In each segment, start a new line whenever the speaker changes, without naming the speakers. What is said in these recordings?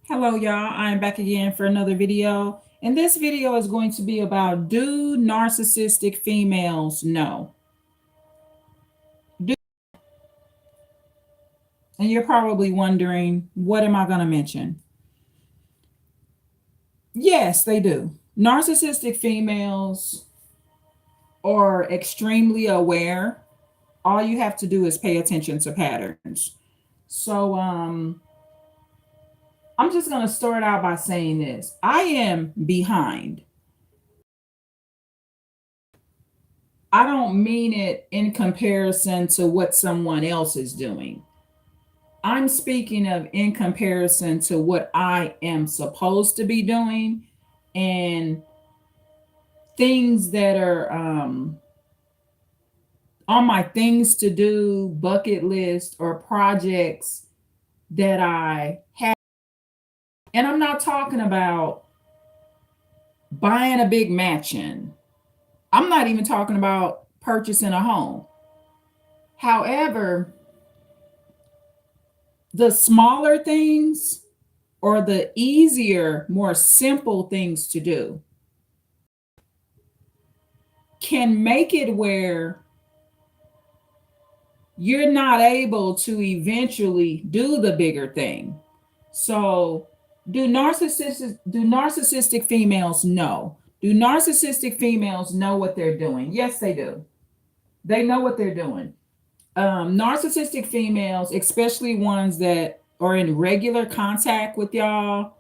Hello, y'all. I am back again for another video. And this video is going to be about, do narcissistic females know? Do, and you're probably wondering, what am I going to mention? Yes, they do. Narcissistic females are extremely aware. All you have to do is pay attention to patterns. So, I'm just going to start out by saying this. I am behind. I don't mean it in comparison to what someone else is doing. I'm speaking of in comparison to what I am supposed to be doing and things that are on my things to do bucket list or projects that I have. And I'm not talking about buying a big mansion. I'm not even talking about purchasing a home. However, the smaller things or the easier, more simple things to do can make it where you're not able to eventually do the bigger thing. So, do narcissistic females know? Do narcissistic females know what they're doing? Yes, they do. They know what they're doing. Narcissistic females, especially ones that are in regular contact with y'all,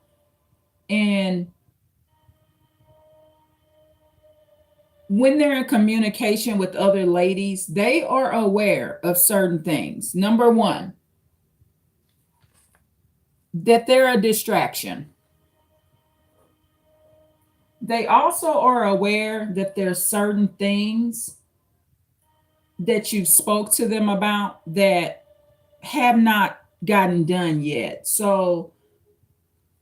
and when they're in communication with other ladies, they are aware of certain things. Number one, that they're a distraction. They also are aware that there's certain things that you spoke to them about that have not gotten done yet. So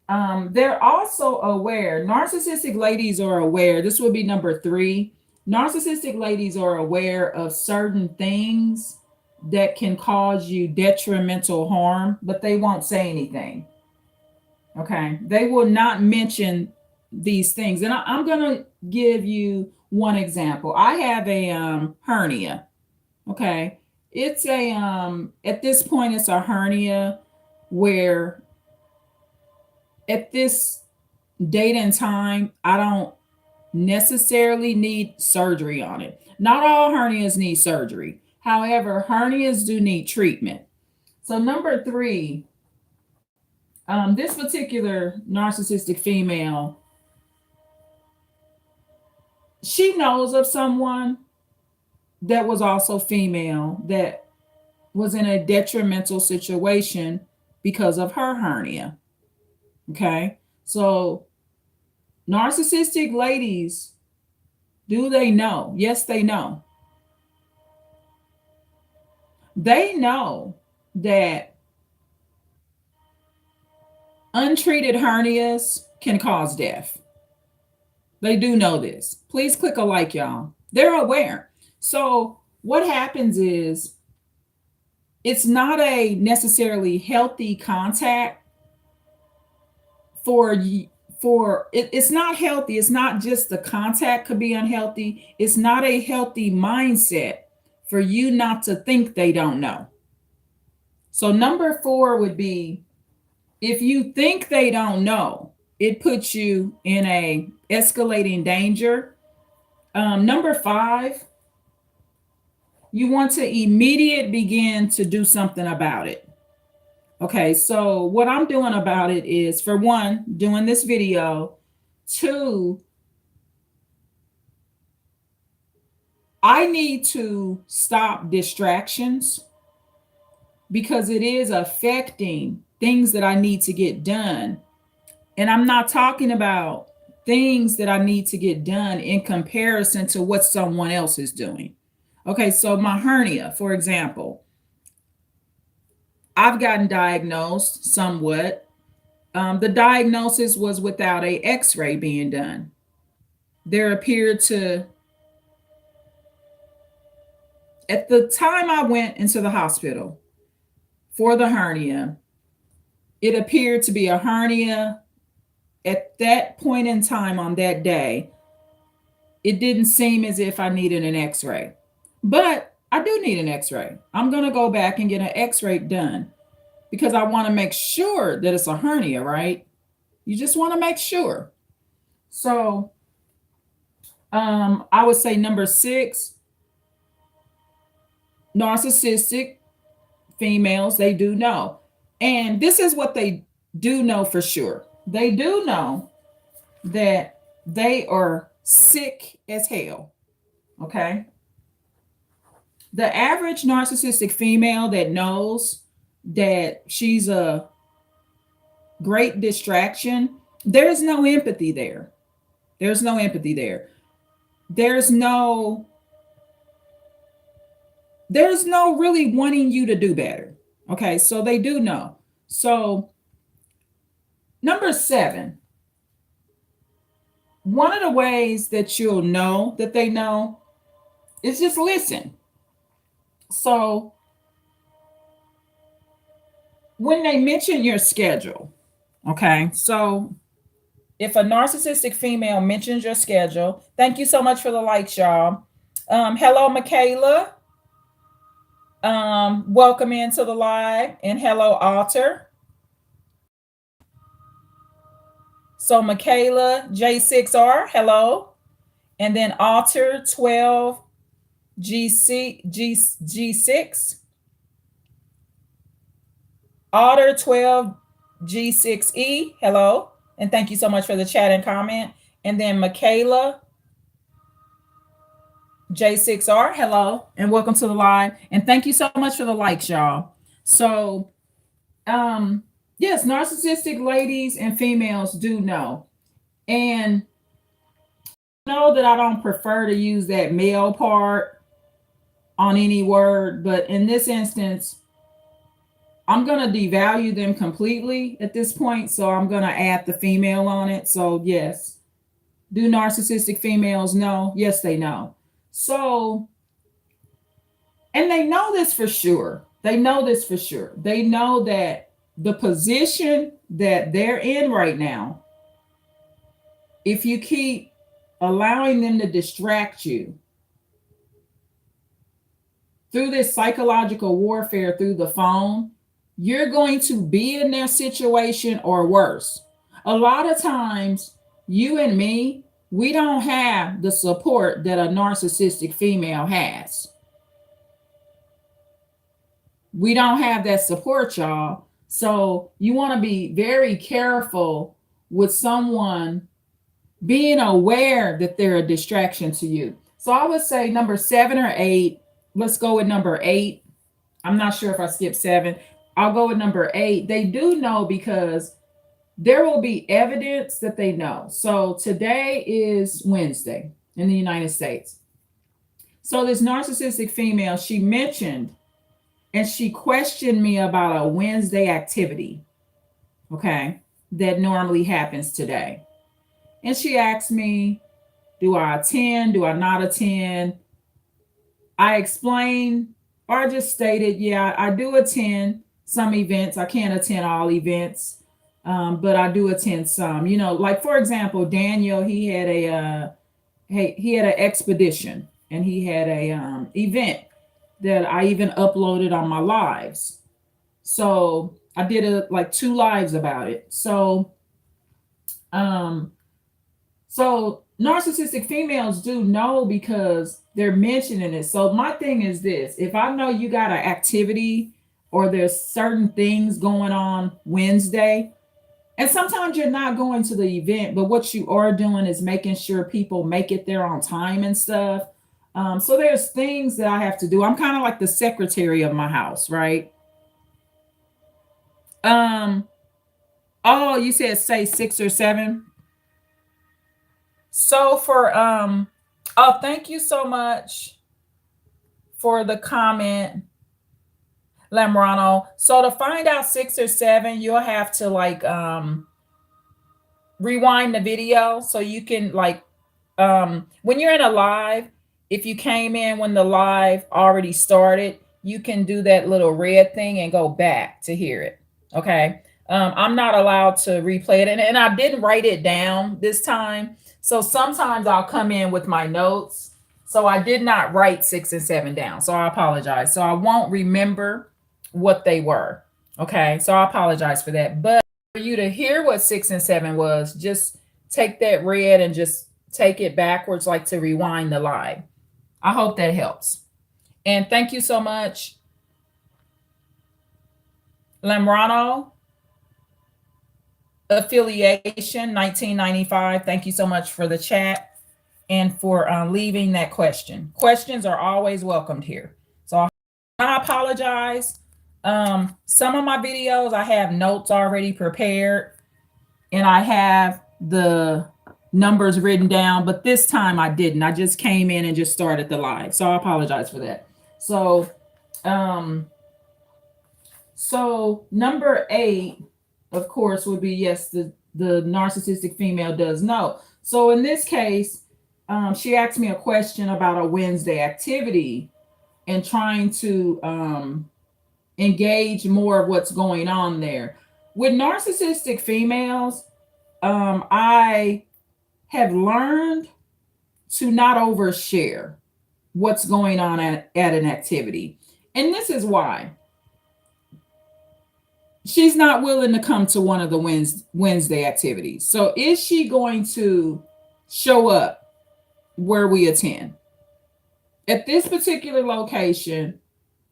they're also aware. Narcissistic ladies are aware. This would be number three. Narcissistic ladies are aware of certain things that can cause you detrimental harm, but they won't say anything. Okay. They will not mention these things. And I'm going to give you one example. I have a hernia. Okay. It's a, at this point, it's a hernia where at this date and time, I don't necessarily need surgery on it. Not all hernias need surgery. However, hernias do need treatment. So, number three, this particular narcissistic female, she knows of someone that was also female that was in a detrimental situation because of her hernia. Okay. So, narcissistic ladies, do they know? Yes, they know. They know that untreated hernias can cause death. They do know this. Please click a like, y'all. They're aware. So, what happens is it's not a necessarily healthy contact for it's not healthy. It's not just the contact could be unhealthy. It's not a healthy mindset for you not to think they don't know. So number four would be, if you think they don't know, it puts you in a escalating danger. Number five, you want to immediate begin to do something about it. Okay, so what I'm doing about it is, for one, doing this video. Two, I need to stop distractions because it is affecting things that I need to get done. And I'm not talking about things that I need to get done in comparison to what someone else is doing. Okay, so my hernia, for example, I've gotten diagnosed somewhat. The diagnosis was without a x-ray being done. There appeared to, at the time I went into the hospital for the hernia, It appeared to be a hernia. At that point in time on that day, it didn't seem as if I needed an x-ray. But I do need an x-ray. I'm going to go back and get an x-ray done because I want to make sure that it's a hernia, right? You just want to make sure. So I would say number 6, narcissistic females, they do know. And this is what they do know for sure. They do know that they are sick as hell. Okay. The average narcissistic female that knows that she's a great distraction, there's no empathy there. There's no empathy there. There's no there's no really wanting you to do better. Okay, so they do know. So number 7, one of the ways that you'll know that they know is just listen. So when they mention your schedule, okay, so if a narcissistic female mentions your schedule, thank you so much for the likes, y'all. Hello, Michaela. Welcome into the live, and hello, Alter. So Michaela J6R, hello, and then Alter 12 G6, Otter 12 G6E, hello, and thank you so much for the chat and comment. And then Michaela J6R, hello, and welcome to the live. And thank you so much for the likes, y'all. So, yes, narcissistic ladies and females do know. And know that I don't prefer to use that male part on any word, but in this instance, I'm going to devalue them completely at this point. So I'm going to add the female on it. So, yes. Do narcissistic females know? Yes, they know. So, and they know this for sure. They know this for sure. They know that the position that they're in right now, if you keep allowing them to distract you through this psychological warfare through the phone, you're going to be in their situation or worse. A lot of times, you and me, we don't have the support that a narcissistic female has. We don't have that support, y'all. So you want to be very careful with someone being aware that they're a distraction to you. So I would say number 7 or 8. Let's go with number 8. I'm not sure if I skipped 7. I'll go with number 8. They do know because there will be evidence that they know. So today is Wednesday in the United States. So this narcissistic female, she mentioned and she questioned me about a Wednesday activity, okay, that normally happens today. And she asked me, do I attend? Do I not attend? I explained or just stated, yeah, I do attend some events. I can't attend all events, but I do attend some. You know, like for example, Daniel, he had an expedition and he had a event that I even uploaded on my lives. So I did like 2 lives about it. Um, so narcissistic females do know because they're mentioning it. So my thing is this: if I know you got an activity or there's certain things going on Wednesday, and sometimes you're not going to the event, but what you are doing is making sure people make it there on time and stuff. So there's things that I have to do. I'm kind of like the secretary of my house, right? Um, oh, you said say 6 or 7. So for oh, thank you so much for the comment, Lamrano. So to find out 6 or 7, you'll have to like rewind the video so you can like when you're in a live, if you came in when the live already started, you can do that little red thing and go back to hear it. Okay. I'm not allowed to replay it. And I didn't write it down this time. So sometimes I'll come in with my notes. So I did not write 6 and 7 down. So I apologize. So I won't remember what they were. Okay. So I apologize for that. But for you to hear what 6 and 7 was, just take that red and just take it backwards, like to rewind the live. I hope that helps. And thank you so much, Lamrano affiliation 1995. Thank you so much for the chat and for leaving that question. Questions are always welcomed here. So I apologize. Some of my videos, I have notes already prepared and I have the numbers written down, but this time I didn't. I just came in and just started the live. So I apologize for that. So, number 8, of course, would be yes, the narcissistic female does know. So in this case, she asked me a question about a Wednesday activity and trying to engage more of what's going on there. With narcissistic females, I have learned to not overshare what's going on at an activity. And this is why. She's not willing to come to one of the Wednesday activities. So is she going to show up where we attend? At this particular location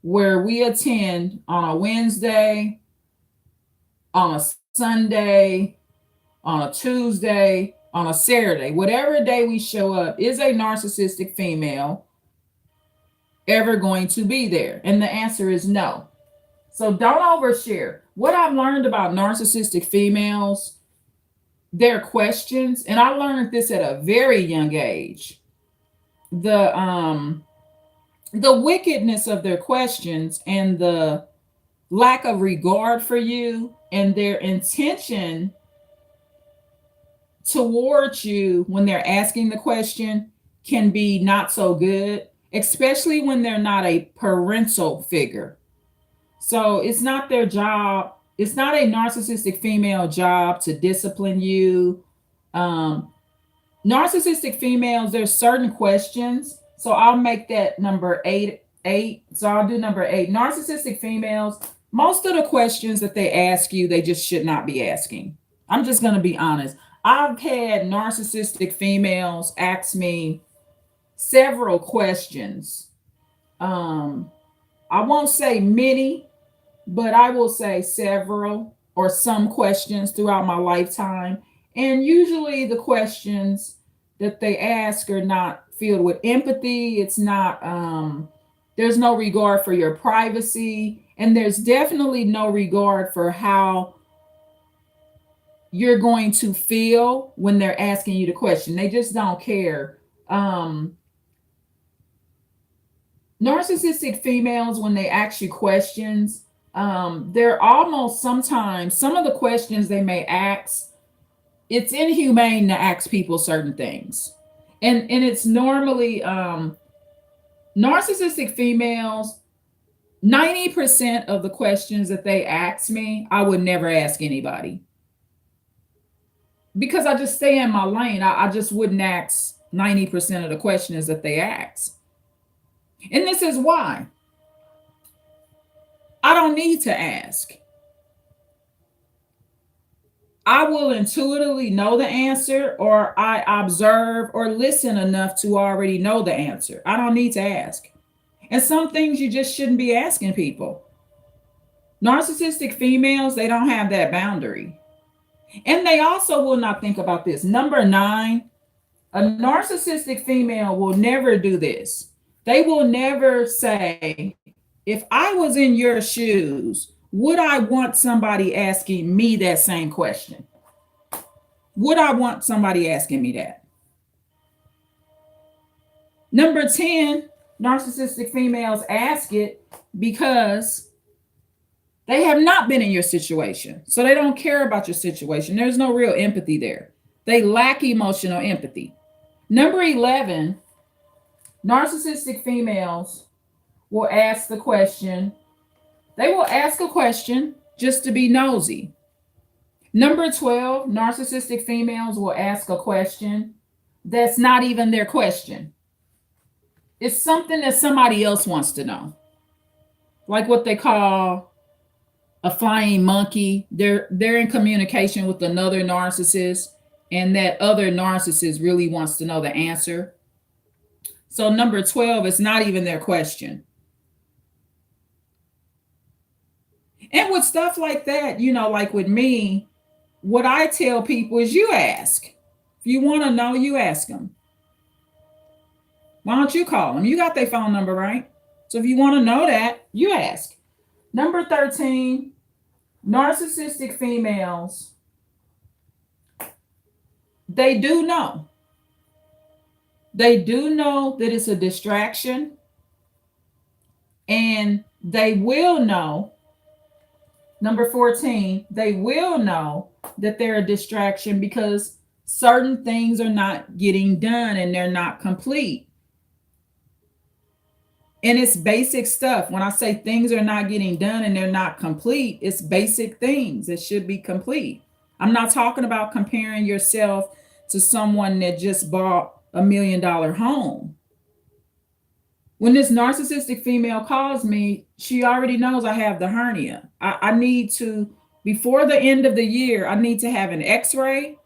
where we attend on a Wednesday, on a Sunday, on a Tuesday, on a Saturday, whatever day we show up, is a narcissistic female ever going to be there? And the answer is no. So don't overshare. What I've learned about narcissistic females, their questions, and I learned this at a very young age. The wickedness of their questions and the lack of regard for you and their intention towards you when they're asking the question can be not so good, especially when they're not a parental figure. So it's not their job. It's not a narcissistic female job to discipline you. Narcissistic females, there's certain questions. So I'll make that number 8. So I'll do number 8. Narcissistic females, most of the questions that they ask you, they just should not be asking. I'm just going to be honest. I've had narcissistic females ask me several questions. I won't say many, but I will say several or some questions throughout my lifetime. And usually the questions that they ask are not filled with empathy. It's not, there's no regard for your privacy. And there's definitely no regard for how you're going to feel when they're asking you the question. They just don't care. Narcissistic females, when they ask you questions, they're almost sometimes, some of the questions they may ask, it's inhumane to ask people certain things. And it's normally narcissistic females, 90% of the questions that they ask me, I would never ask anybody. Because I just stay in my lane. I just wouldn't ask 90% of the questions that they ask. And this is why. I don't need to ask. I will intuitively know the answer, or I observe or listen enough to already know the answer. I don't need to ask. And some things you just shouldn't be asking people. Narcissistic females, they don't have that boundary. And they also will not think about this. Number 9, a narcissistic female will never do this. They will never say, if I was in your shoes, would I want somebody asking me that same question? Would I want somebody asking me that? Number 10, narcissistic females ask it because they have not been in your situation. So they don't care about your situation. There's no real empathy there. They lack emotional empathy. Number 11, narcissistic females will ask the question. They will ask a question just to be nosy. Number 12, narcissistic females will ask a question that's not even their question. It's something that somebody else wants to know. Like what they call a flying monkey. They're in communication with another narcissist, and that other narcissist really wants to know the answer. So number 12 is not even their question. And with stuff like that, like with me, what I tell people is you ask. If you want to know, you ask them. Why don't you call them? You got their phone number, right? So if you want to know that, you ask. Number 13, narcissistic females, they do know. They do know that it's a distraction, and they will know. Number 14, they will know that they're a distraction because certain things are not getting done and they're not complete. And it's basic stuff. When I say things are not getting done and they're not complete, it's basic things that should be complete. I'm not talking about comparing yourself to someone that just bought $1 million home. When this narcissistic female calls me, she already knows I have the hernia. I need to, before the end of the year, I need to have an x-ray,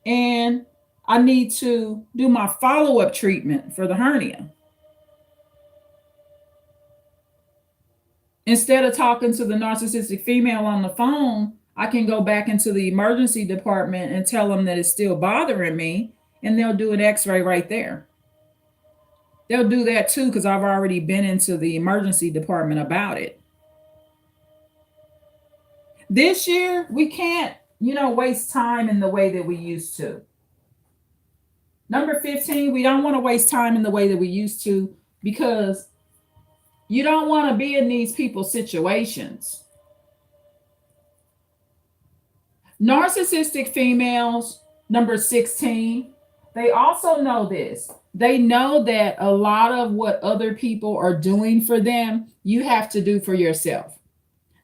and I need to do my follow-up treatment for the hernia. Instead of talking to the narcissistic female on the phone, I can go back into the emergency department and tell them that it's still bothering me, and they'll do an x-ray right there. They'll do that too because I've already been into the emergency department about it. This year, we can't, waste time in the way that we used to. Number 15, we don't want to waste time in the way that we used to because you don't want to be in these people's situations. Narcissistic females, number 16, they also know this. They know that a lot of what other people are doing for them, you have to do for yourself.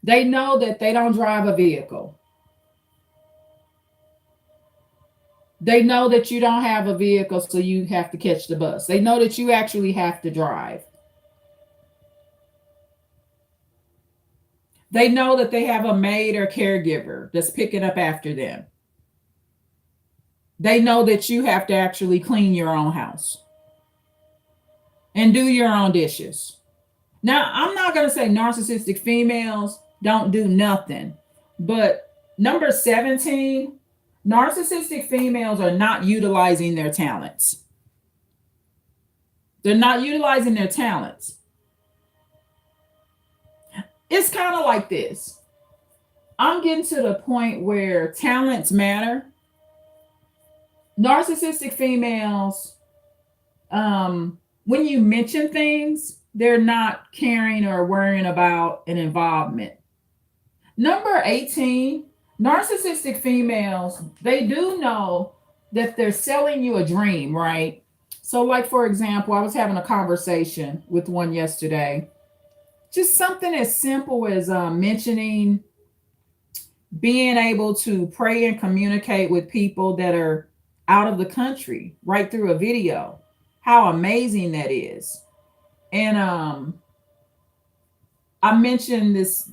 They know that they don't drive a vehicle. They know that you don't have a vehicle, so you have to catch the bus. They know that you actually have to drive. They know that they have a maid or caregiver that's picking up after them. They know that you have to actually clean your own house and do your own dishes. Now, I'm not going to say narcissistic females don't do nothing, but number 17, narcissistic females are not utilizing their talents. They're not utilizing their talents. It's kind of like this. I'm getting to the point where talents matter. Narcissistic females, when you mention things, they're not caring or worrying about an involvement. Number 18, narcissistic females, they do know that they're selling you a dream, right? So, like, for example, I was having a conversation with one yesterday. Just something as simple as mentioning being able to pray and communicate with people that are out of the country right through a video. How amazing that is. And I mentioned this,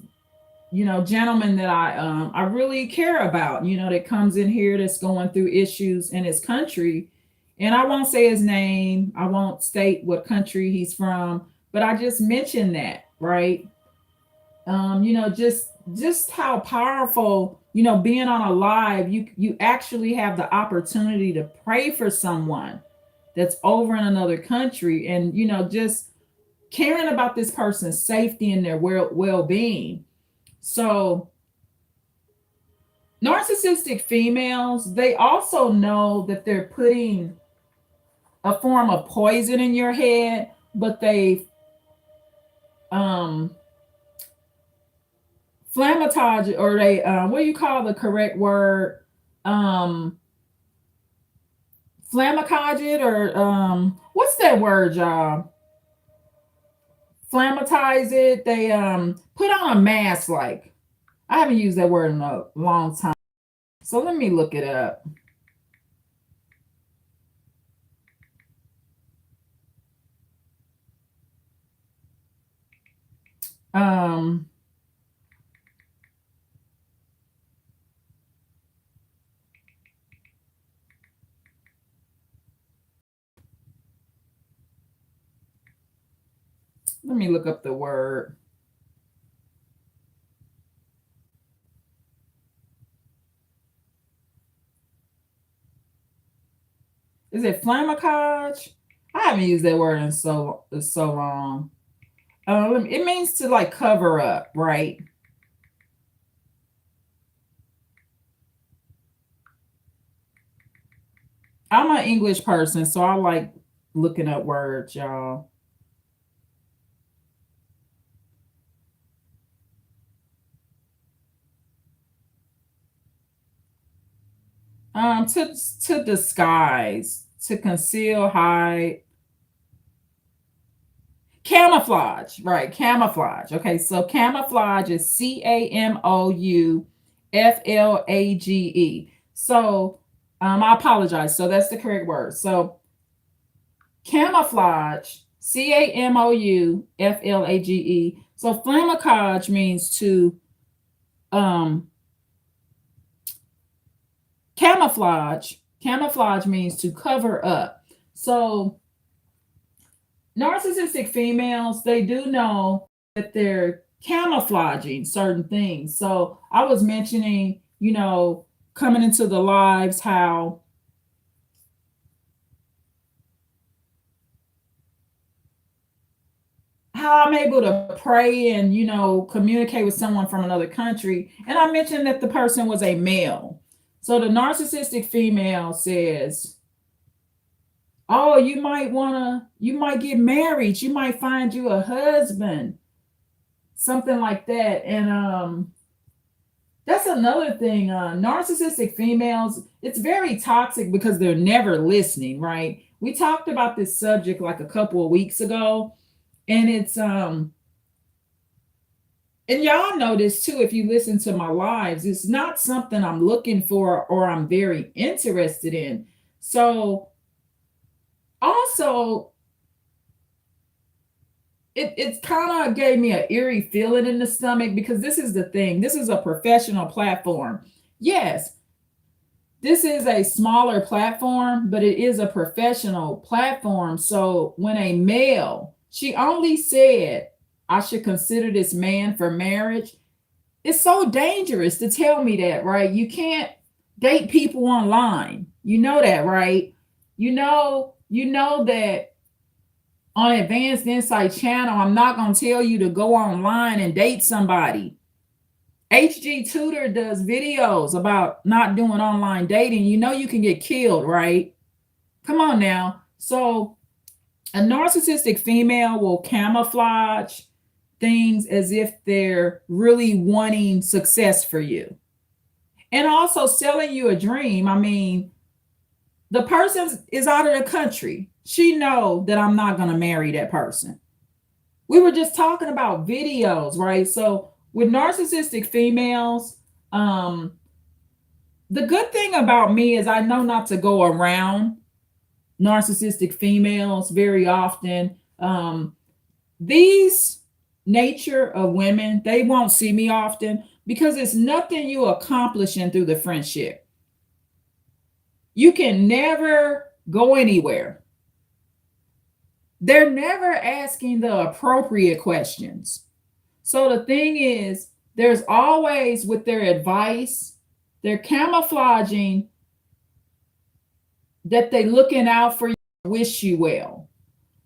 gentleman that I really care about, that comes in here that's going through issues in his country. And I won't say his name. I won't state what country he's from, but I just mentioned that, right? Just how powerful, being on a live, you actually have the opportunity to pray for someone that's over in another country, and just caring about this person's safety and their well-being. So narcissistic females, they also know that they're putting a form of poison in your head, but they flamatage, or they what do you call the correct word? Flamacage it, or what's that word, y'all? Flamatize it. They put on a mask. Like, I haven't used that word in a long time. So let me look it up. Um, Let me look up the word. Is it flammacage? I haven't used that word in so long. It means to like cover up, right? I'm an English person, so I like looking up words, y'all. To disguise, to conceal, hide, camouflage, right? Camouflage. Okay, so camouflage is CAMOUFLAGE. So, I apologize. So that's the correct word. So camouflage, CAMOUFLAGE. So flammacage means to um camouflage. Camouflage means to cover up. So narcissistic females, they do know that they're camouflaging certain things. So I was mentioning, coming into the lives, how I'm able to pray and, communicate with someone from another country. And I mentioned that the person was a male. So the narcissistic female says, oh, you might get married, you might find you a husband, something like that. And that's another thing. Narcissistic females, it's very toxic because they're never listening, right? We talked about this subject like a couple of weeks ago, and it's and y'all know this too if you listen to my lives. It's not something I'm looking for or I'm very interested in. So also, it kind of gave me an eerie feeling in the stomach because this is the thing. This is a professional platform. Yes, this is a smaller platform, but it is a professional platform. So when a male, she only said, I should consider this man for marriage. It's so dangerous to tell me that, right? You can't date people online. You know that, right? You know that on Advanced Insight channel, I'm not going to tell you to go online and date somebody. HG Tutor does videos about not doing online dating. You know you can get killed, right? Come on now. So a narcissistic female will camouflage things as if they're really wanting success for you. And also selling you a dream. I mean, the person is out of the country. She know that I'm not going to marry that person. We were just talking about videos, right? So with narcissistic females, the good thing about me is I know not to go around narcissistic females very often. These nature of women, they won't see me often because it's nothing you accomplishing through the friendship. You can never go anywhere. They're never asking the appropriate questions. So the thing is, there's always with their advice, they're camouflaging that they're looking out for you, wish you well.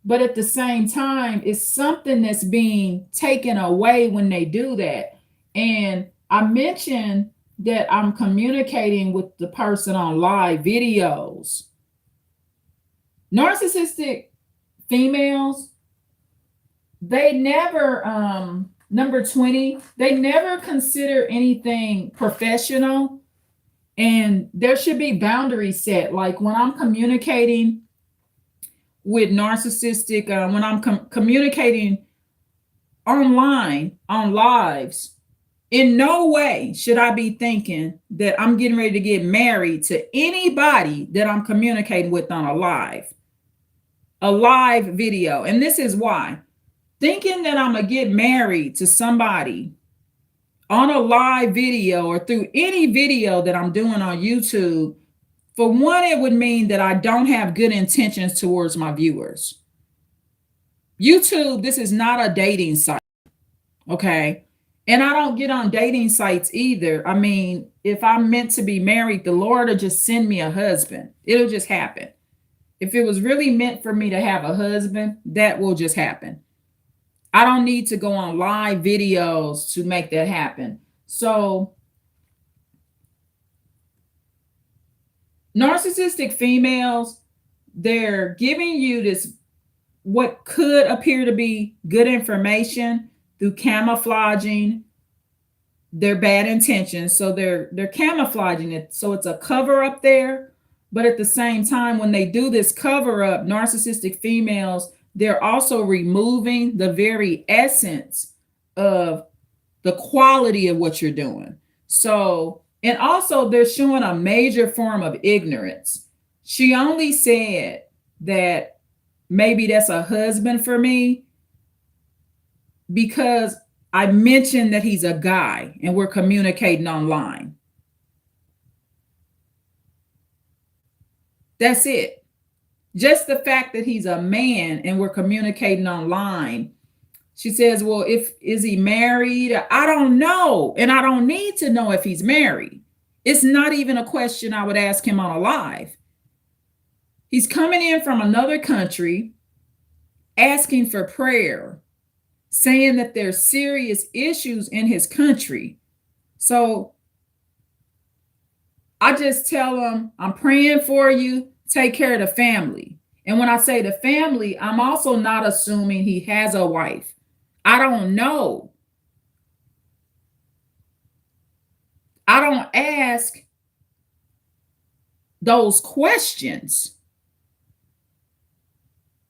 But at the same time, it's something that's being taken away when they do that. And I mentioned that I'm communicating with the person on live videos. Narcissistic females, they never, number 20, they never consider anything professional. And there should be boundaries set. Like when I'm communicating with narcissistic, when I'm communicating online, on lives, In no way should I be thinking that I'm getting ready to get married to anybody that I'm communicating with on a live video. And this is why. Thinking that I'm going to get married to somebody on a live video or through any video that I'm doing on YouTube, for one, it would mean that I don't have good intentions towards my viewers. YouTube, this is not a dating site, okay? And I don't get on dating sites either. I mean, if I'm meant to be married, the Lord will just send me a husband. It'll just happen. If it was really meant for me to have a husband, that will just happen. I don't need to go on live videos to make that happen. So, narcissistic females, they're giving you this, what could appear to be good information through camouflaging their bad intentions. So they're camouflaging it. So it's a cover up there. But at the same time, when they do this cover up, narcissistic females, they're also removing the very essence of the quality of what you're doing. So, and also they're showing a major form of ignorance. She only said that maybe that's a husband for me because I mentioned that he's a guy and we're communicating online. That's it. Just the fact that he's a man and we're communicating online. She says, well, is he married? I don't know. And I don't need to know if he's married. It's not even a question I would ask him on a live. He's coming in from another country, asking for prayer, saying that there's serious issues in his country. So I just tell him, I'm praying for you. Take care of the family. And when I say the family, I'm also not assuming he has a wife. I don't know. I don't ask those questions.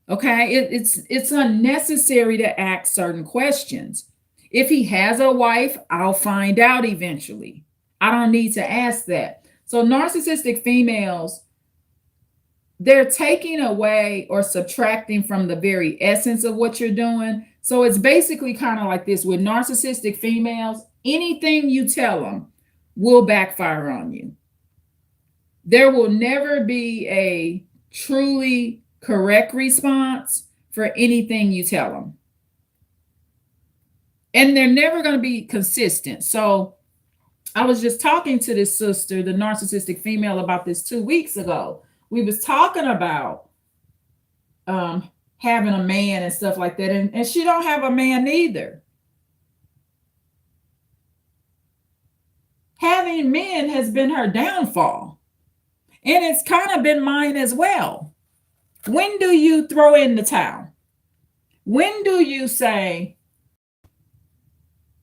Okay, it's unnecessary to ask certain questions. If he has a wife, I'll find out eventually. I don't need to ask that. So narcissistic females, they're taking away or subtracting from the very essence of what you're doing. So it's basically kind of like this with narcissistic females. Anything you tell them will backfire on you. There will never be a truly correct response for anything you tell them. And they're never going to be consistent. So I was just talking to this sister, the narcissistic female, about this 2 weeks ago. We was talking about having a man and stuff like that. And she don't have a man either. Having men has been her downfall. And it's kind of been mine as well. When do you throw in the towel? When do you say,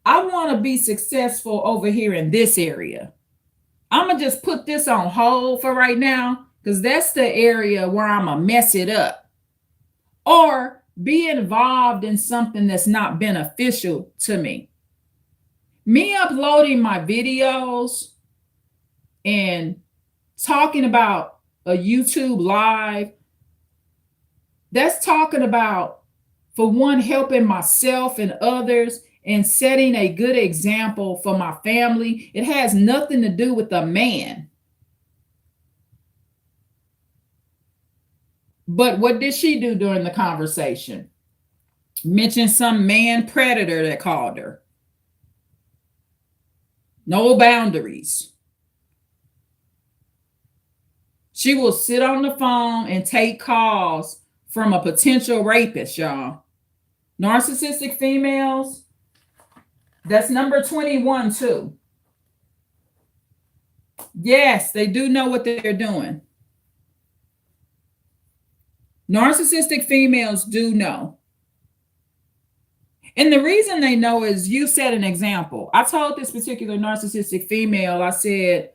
I want to be successful over here in this area? I'm going to just put this on hold for right now, because that's the area where I'm going to mess it up. Or be involved in something that's not beneficial to me. Me uploading my videos and talking about a YouTube live, that's talking about, for one, helping myself and others and setting a good example for my family. It has nothing to do with a man. But what did she do during the conversation? Mention some man predator that called her. No boundaries. She will sit on the phone and take calls from a potential rapist, y'all. Narcissistic females, that's number 21 too. Yes, they do know what they're doing. Narcissistic females do know. And the reason they know is you set an example. I told this particular narcissistic female, I said,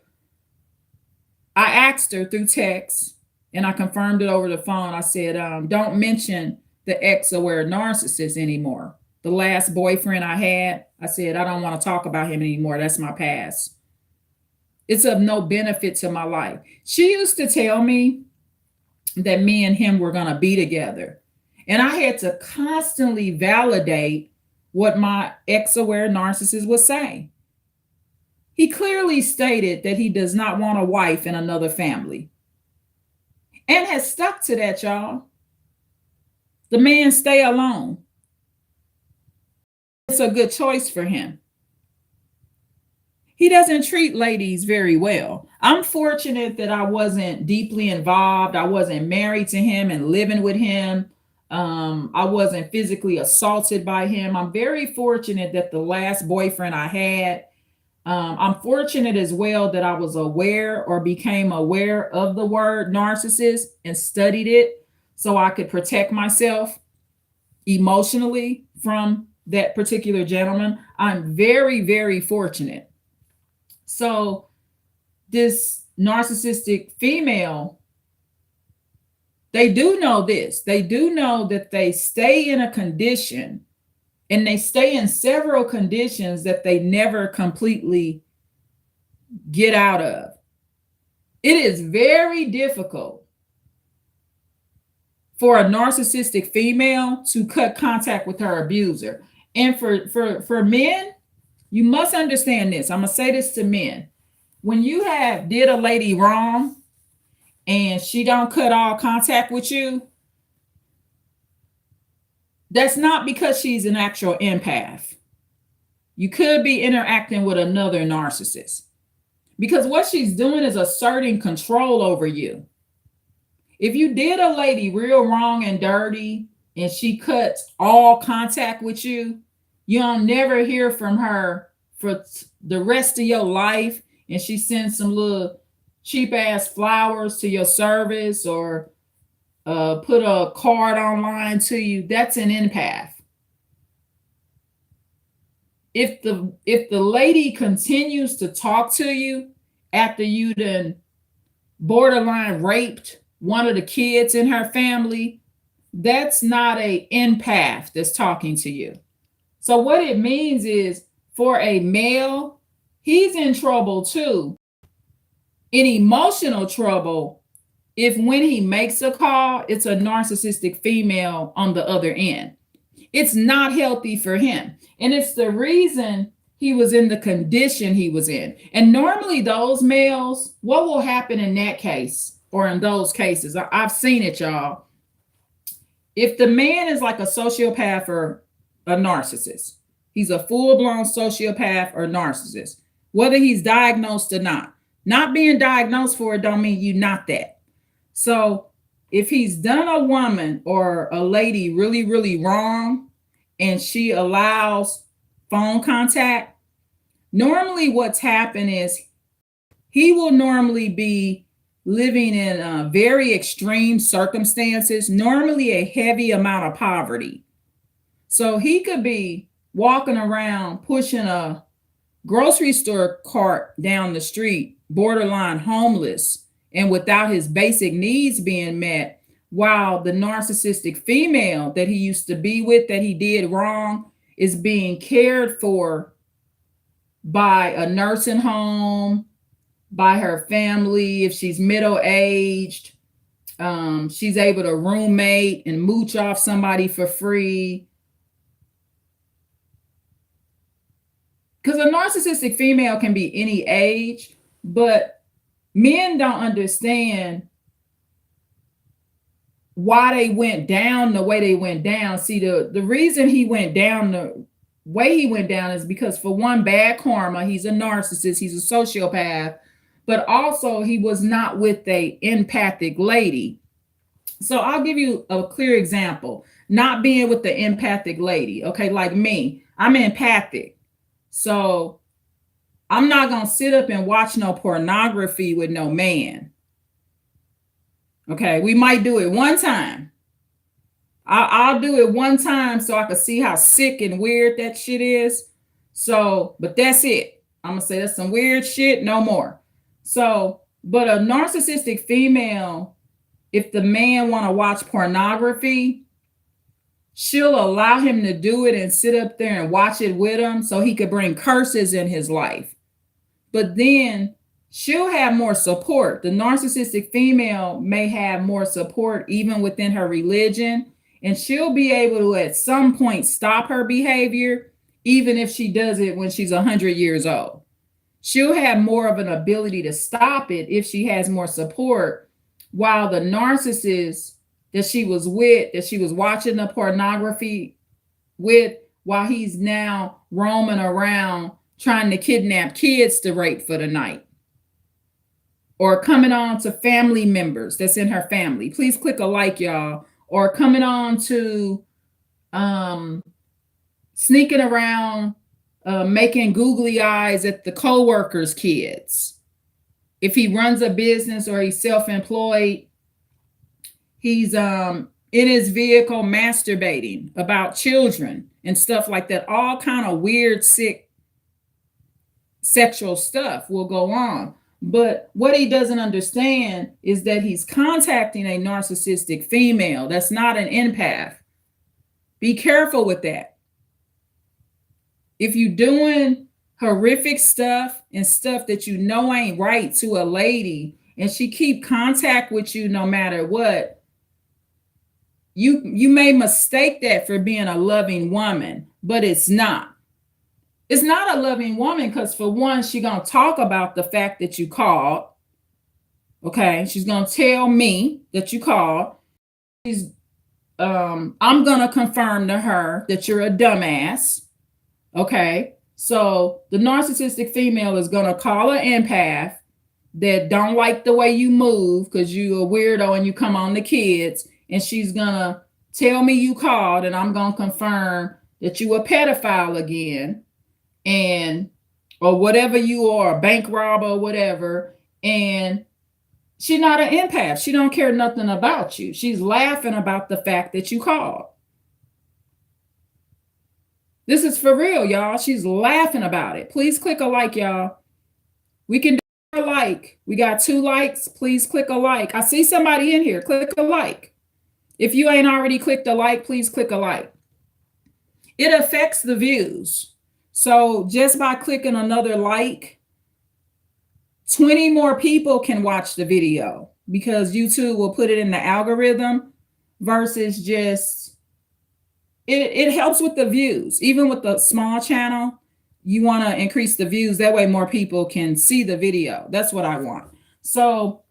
I asked her through text and I confirmed it over the phone. I said, don't mention the ex-aware narcissist anymore. The last boyfriend I had, I said, I don't want to talk about him anymore. That's my past. It's of no benefit to my life. She used to tell me that me and him were going to be together. And I had to constantly validate what my ex aware narcissist would say. He clearly stated that he does not want a wife in another family and has stuck to that, y'all. The man stay alone. It's a good choice for him. He doesn't treat ladies very well. I'm fortunate that I wasn't deeply involved. I wasn't married to him and living with him. I wasn't physically assaulted by him. I'm very fortunate that the last boyfriend I had, I'm fortunate as well that I was aware or became aware of the word narcissist and studied it so I could protect myself emotionally from that particular gentleman. I'm very, very fortunate. So, this narcissistic female, they do know this. They do know that they stay in a condition and they stay in several conditions that they never completely get out of. It is very difficult for a narcissistic female to cut contact with her abuser. And for men, you must understand this. I'm going to say this to men. When you have did a lady wrong and she don't cut all contact with you, that's not because she's an actual empath. You could be interacting with another narcissist because what she's doing is asserting control over you. If you did a lady real wrong and dirty and she cuts all contact with you, you'll never hear from her for the rest of your life, and she sends some little cheap ass flowers to your service or put a card online to you, that's an empath. If the lady continues to talk to you after you done borderline raped one of the kids in her family, that's not a empath that's talking to you. So what it means is for a male, he's in trouble too, in emotional trouble, if when he makes a call, it's a narcissistic female on the other end. It's not healthy for him. And it's the reason he was in the condition he was in. And normally those males, what will happen in that case or in those cases? I've seen it, y'all. If the man is like a sociopath or a narcissist, he's a full-blown sociopath or narcissist, whether he's diagnosed or not. Not being diagnosed for it don't mean you're not that. So if he's done a woman or a lady really, really wrong and she allows phone contact, normally what's happened is he will normally be living in very extreme circumstances, normally a heavy amount of poverty. So he could be walking around pushing a grocery store cart down the street, borderline homeless, and without his basic needs being met, while the narcissistic female that he used to be with that he did wrong is being cared for by a nursing home, by her family. If she's middle-aged, she's able to roommate and mooch off somebody for free. Because a narcissistic female can be any age, but men don't understand why they went down the way they went down. See, the reason he went down the way he went down is because, for one, bad karma. He's a narcissist. He's a sociopath. But also, he was not with a empathic lady. So I'll give you a clear example. Not being with the empathic lady. Okay, like me, I'm empathic. So I'm not going to sit up and watch no pornography with no man. Okay, we might do it one time. I'll do it one time so I can see how sick and weird that shit is. So, but that's it. I'm going to say that's some weird shit, no more. So, but a narcissistic female, if the man want to watch pornography, she'll allow him to do it and sit up there and watch it with him so he could bring curses in his life. But then she'll have more support. The narcissistic female may have more support even within her religion, and she'll be able to at some point stop her behavior, even if she does it when she's 100 years old. She'll have more of an ability to stop it if she has more support, while the narcissist that she was with, that she was watching the pornography with, while he's now roaming around trying to kidnap kids to rape for the night, or coming on to family members that's in her family. Please click a like, y'all. Or coming on to sneaking around, making googly eyes at the co-workers' kids. If he runs a business or he's self-employed, he's in his vehicle masturbating about children and stuff like that. All kind of weird, sick, sexual stuff will go on. But what he doesn't understand is that he's contacting a narcissistic female that's not an empath. Be careful with that. If you're doing horrific stuff and stuff that you know ain't right to a lady, and she keep contact with you no matter what, you may mistake that for being a loving woman, but it's not. It's not a loving woman because, for one, she's going to talk about the fact that you called. Okay. She's going to tell me that you called. I'm going to confirm to her that you're a dumbass. Okay. So the narcissistic female is going to call an empath that don't like the way you move because you're a weirdo and you come on the kids. And she's going to tell me you called, and I'm going to confirm that you a pedophile again. And or whatever you are, a bank robber or whatever, and she's not an empath. She don't care nothing about you. She's laughing about the fact that you called. This is for real, y'all. She's laughing about it. Please click a like, y'all. We can do a like. We got 2 likes. Please click a like. I see somebody in here. Click a like. If you ain't already clicked a like, please click a like. It affects the views. So just by clicking another like, 20 more people can watch the video because YouTube will put it in the algorithm versus just, it helps with the views. Even with the small channel, you want to increase the views. That way more people can see the video. That's what I want. So,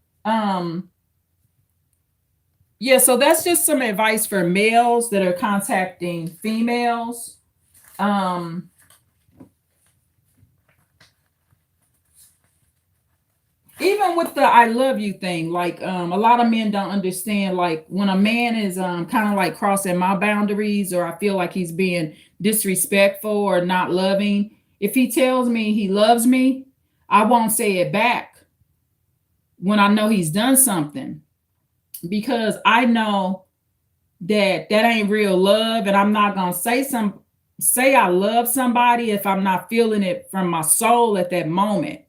yeah, so that's just some advice for males that are contacting females. Even with the I love you thing, like a lot of men don't understand, like when a man is kind of like crossing my boundaries, or I feel like he's being disrespectful or not loving, if he tells me he loves me, I won't say it back when I know he's done something, because I know that ain't real love, and I'm not gonna say I love somebody if I'm not feeling it from my soul at that moment.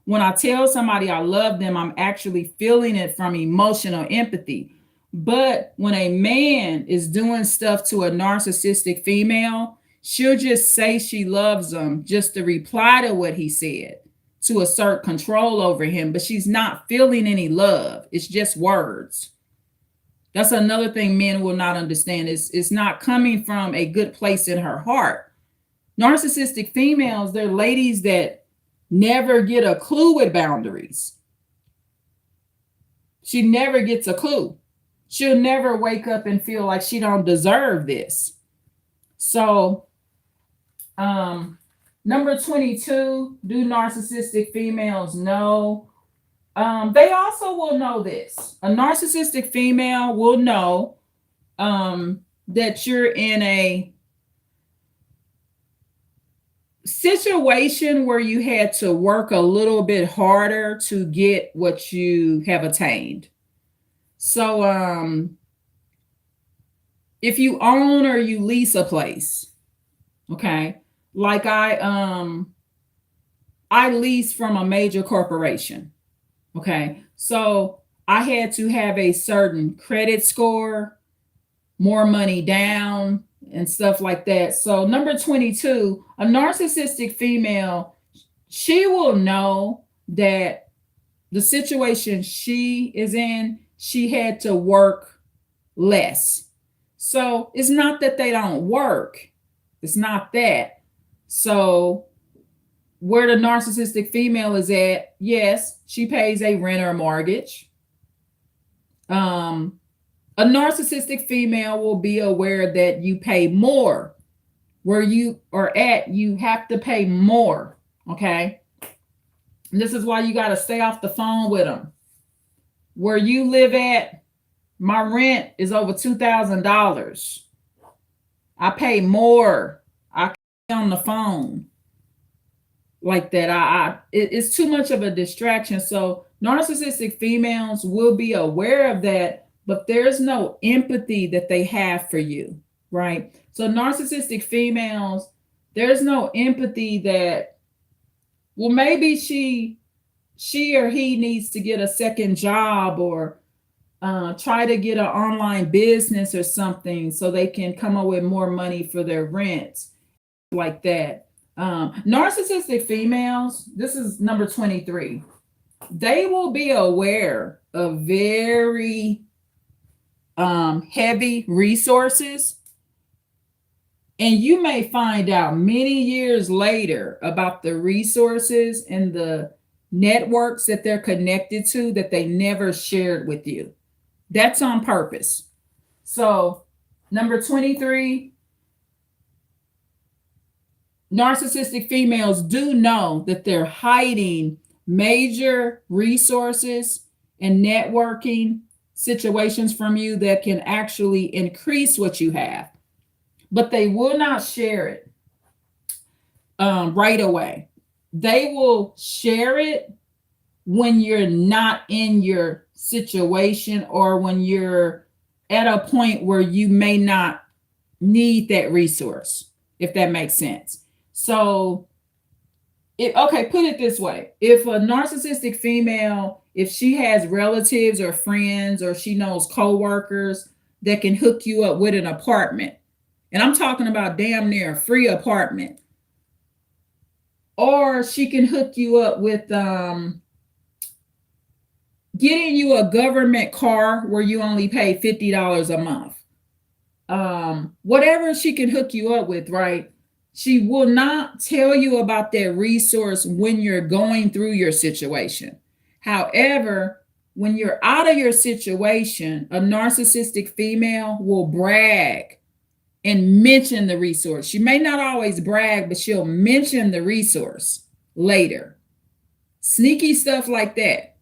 When I tell somebody I love them, I'm actually feeling it from emotional empathy. But when a man is doing stuff to a narcissistic female, she'll just say she loves him just to reply to what he said, to assert control over him, but she's not feeling any love. It's just words. That's another thing men will not understand. It's not coming from a good place in her heart. Narcissistic females, they're ladies that never get a clue with boundaries. She never gets a clue. She'll never wake up and feel like she don't deserve this. So, number 22, do narcissistic females know? They also will know this. A narcissistic female will know that you're in a situation where you had to work a little bit harder to get what you have attained. So if you own or you lease a place, okay, like I lease from a major corporation. Okay, so I had to have a certain credit score, more money down, and stuff like that. So number 22, a narcissistic female, she will know that the situation she is in, she had to work less. So it's not that they don't work. It's not that. So where the narcissistic female is at, yes, she pays a rent or mortgage. Um, a narcissistic female will be aware that you pay more. Where you are at, you have to pay more. Okay. And this is why you got to stay off the phone with them. Where you live at, my rent is over $2,000. I pay more. I can't be on the phone like that. It's too much of a distraction. So narcissistic females will be aware of that, but there's no empathy that they have for you, right? So narcissistic females, there's no empathy that, well, maybe she or he needs to get a second job or try to get an online business or something so they can come up with more money for their rents, like that. Narcissistic females, this is number 23. They will be aware of very heavy resources. And you may find out many years later about the resources and the networks that they're connected to that they never shared with you. That's on purpose. So, number 23, narcissistic females do know that they're hiding major resources and networking situations from you that can actually increase what you have, but they will not share it right away. They will share it when you're not in your situation or when you're at a point where you may not need that resource, if that makes sense. So, okay, put it this way. If a narcissistic female, if she has relatives or friends or she knows coworkers that can hook you up with an apartment, and I'm talking about damn near a free apartment, or she can hook you up with getting you a government car where you only pay $50 a month. Whatever she can hook you up with, right? She will not tell you about that resource when you're going through your situation. However, when you're out of your situation, a narcissistic female will brag and mention the resource. She may not always brag, but she'll mention the resource later. Sneaky stuff like that.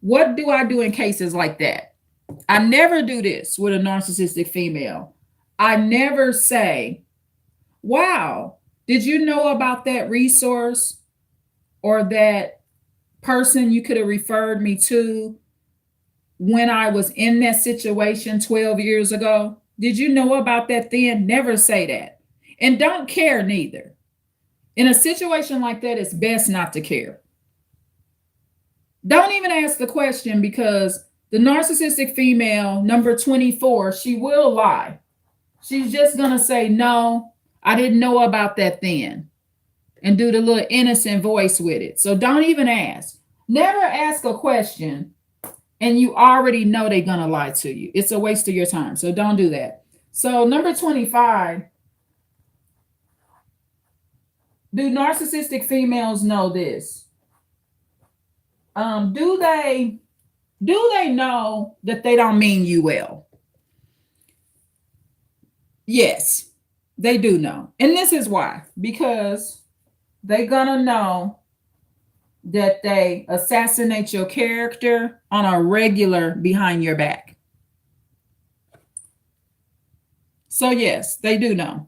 What do I do in cases like that? I never do this with a narcissistic female. I never say, wow, did you know about that resource or that person you could have referred me to when I was in that situation 12 years ago? Did you know about that then? Never say that. And don't care neither. In a situation like that, it's best not to care. Don't even ask the question, because the narcissistic female, number 24, she will lie. She's just going to say, no, I didn't know about that then, and do the little innocent voice with it. So don't even ask. Never ask a question and you already know they're going to lie to you. It's a waste of your time. So don't do that. So number 25, do narcissistic females know this? Do they know that they don't mean you well? Yes, they do know. And this is why. Because they're gonna know that they assassinate your character on a regular behind your back. So yes, they do know.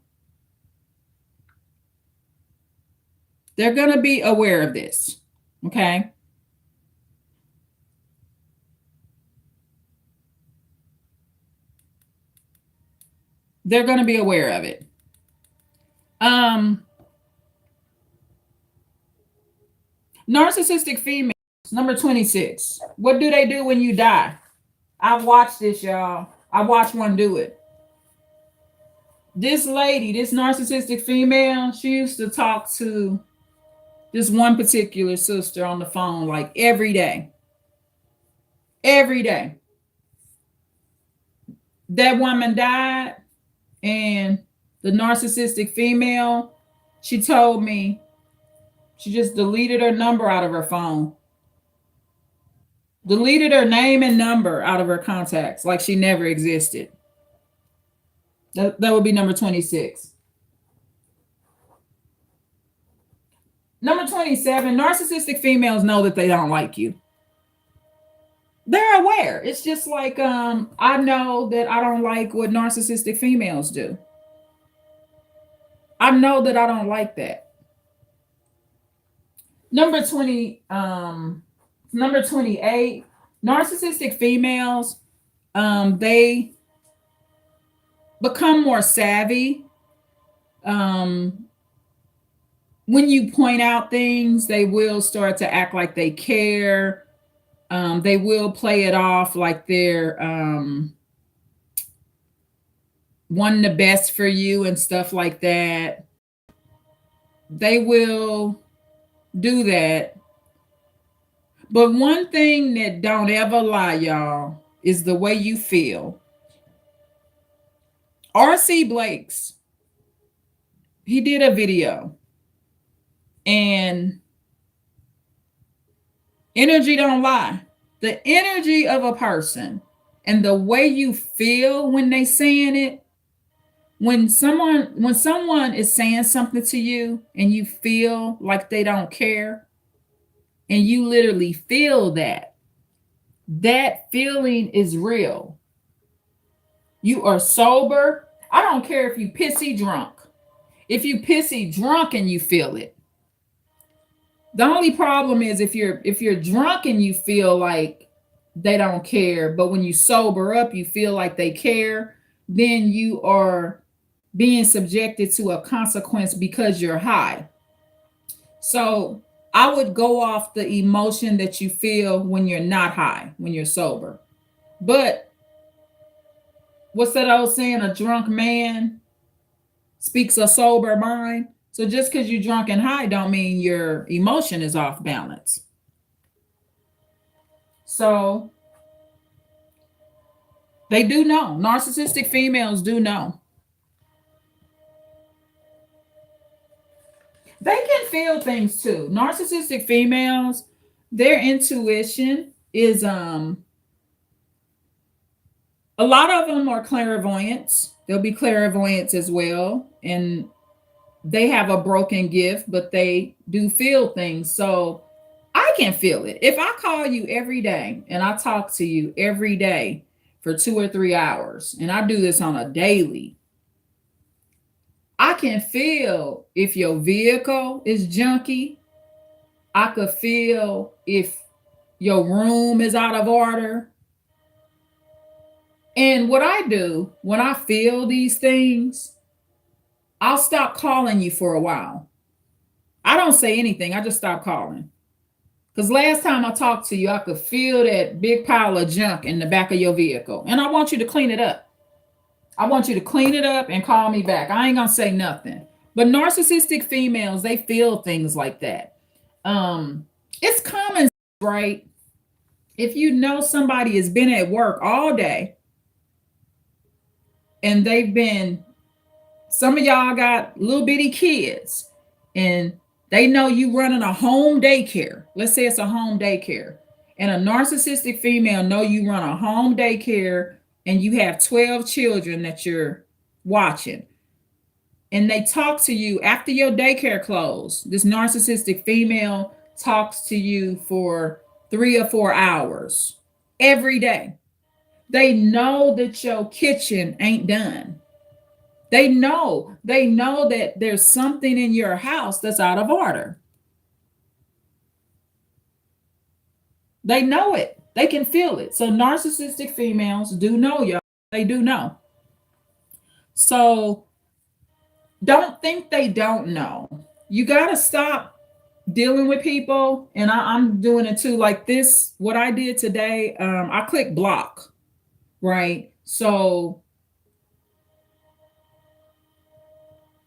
They're gonna be aware of this. Okay. They're going to be aware of it. Narcissistic females, number 26. What do they do when you die? I've watched this, y'all. I watched one do it. This lady, this narcissistic female, she used to talk to this one particular sister on the phone like every day. Every day. That woman died, and the narcissistic female, she told me she just deleted her number out of her phone, deleted her name and number out of her contacts like she never existed. That would be number 26. Number 27, narcissistic females know that they don't like you. They're aware. It's just like I know that I don't like what narcissistic females do. I know that I don't like that. Number 20, number 28, narcissistic females, they become more savvy. Um, when you point out things, they will start to act like they care. They will play it off like they're wanting the best for you and stuff like that. They will do that. But one thing that don't ever lie, y'all, is the way you feel. R.C. Blake's, he did a video, and energy don't lie. The energy of a person and the way you feel when they saying it, when someone is saying something to you and you feel like they don't care, and you literally feel that, that feeling is real. You are sober. I don't care if you pissy drunk. If you pissy drunk and you feel it. The only problem is if you're drunk and you feel like they don't care, but when you sober up, you feel like they care, then you are being subjected to a consequence because you're high. So I would go off the emotion that you feel when you're not high, when you're sober. But what's that old saying? A drunk man speaks a sober mind. So just because you're drunk and high don't mean your emotion is off balance. So they do know. Narcissistic females do know. They can feel things too. Narcissistic females, their intuition is a lot of them are clairvoyants. They'll be clairvoyants as well. And they have a broken gift, but they do feel things. So I can feel it. If I call you every day and I talk to you every day for 2 or 3 hours, and I do this on a daily, I can feel if your vehicle is junky. I could feel if your room is out of order. And what I do when I feel these things, I'll stop calling you for a while. I don't say anything. I just stop calling. Because last time I talked to you, I could feel that big pile of junk in the back of your vehicle. And I want you to clean it up. I want you to clean it up and call me back. I ain't going to say nothing. But narcissistic females, they feel things like that. It's common, right? If you know somebody has been at work all day and some of y'all got little bitty kids and they know you running a home daycare. Let's say it's a home daycare. And a narcissistic female know you run a home daycare and you have 12 children that you're watching. And they talk to you after your daycare closed. This narcissistic female talks to you for 3 or 4 hours every day. They know that your kitchen ain't done. They know that there's something in your house that's out of order. They know it. They can feel it. So narcissistic females do know, y'all. They do know. So don't think they don't know. You got to stop dealing with people. And I'm doing it too. Like this, what I did today, I clicked block, right? So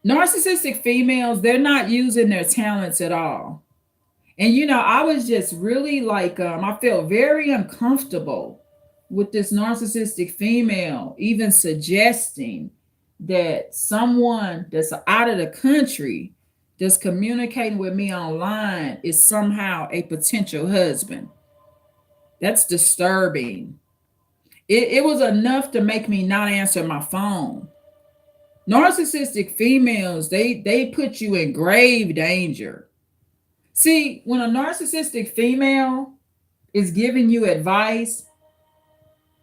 Narcissistic females, they're not using their talents at all. And I was just really like, I felt very uncomfortable with this narcissistic female even suggesting that someone that's out of the country that's communicating with me online is somehow a potential husband. That's disturbing. It was enough to make me not answer my phone. Narcissistic females, they put you in grave danger. See, when a narcissistic female is giving you advice,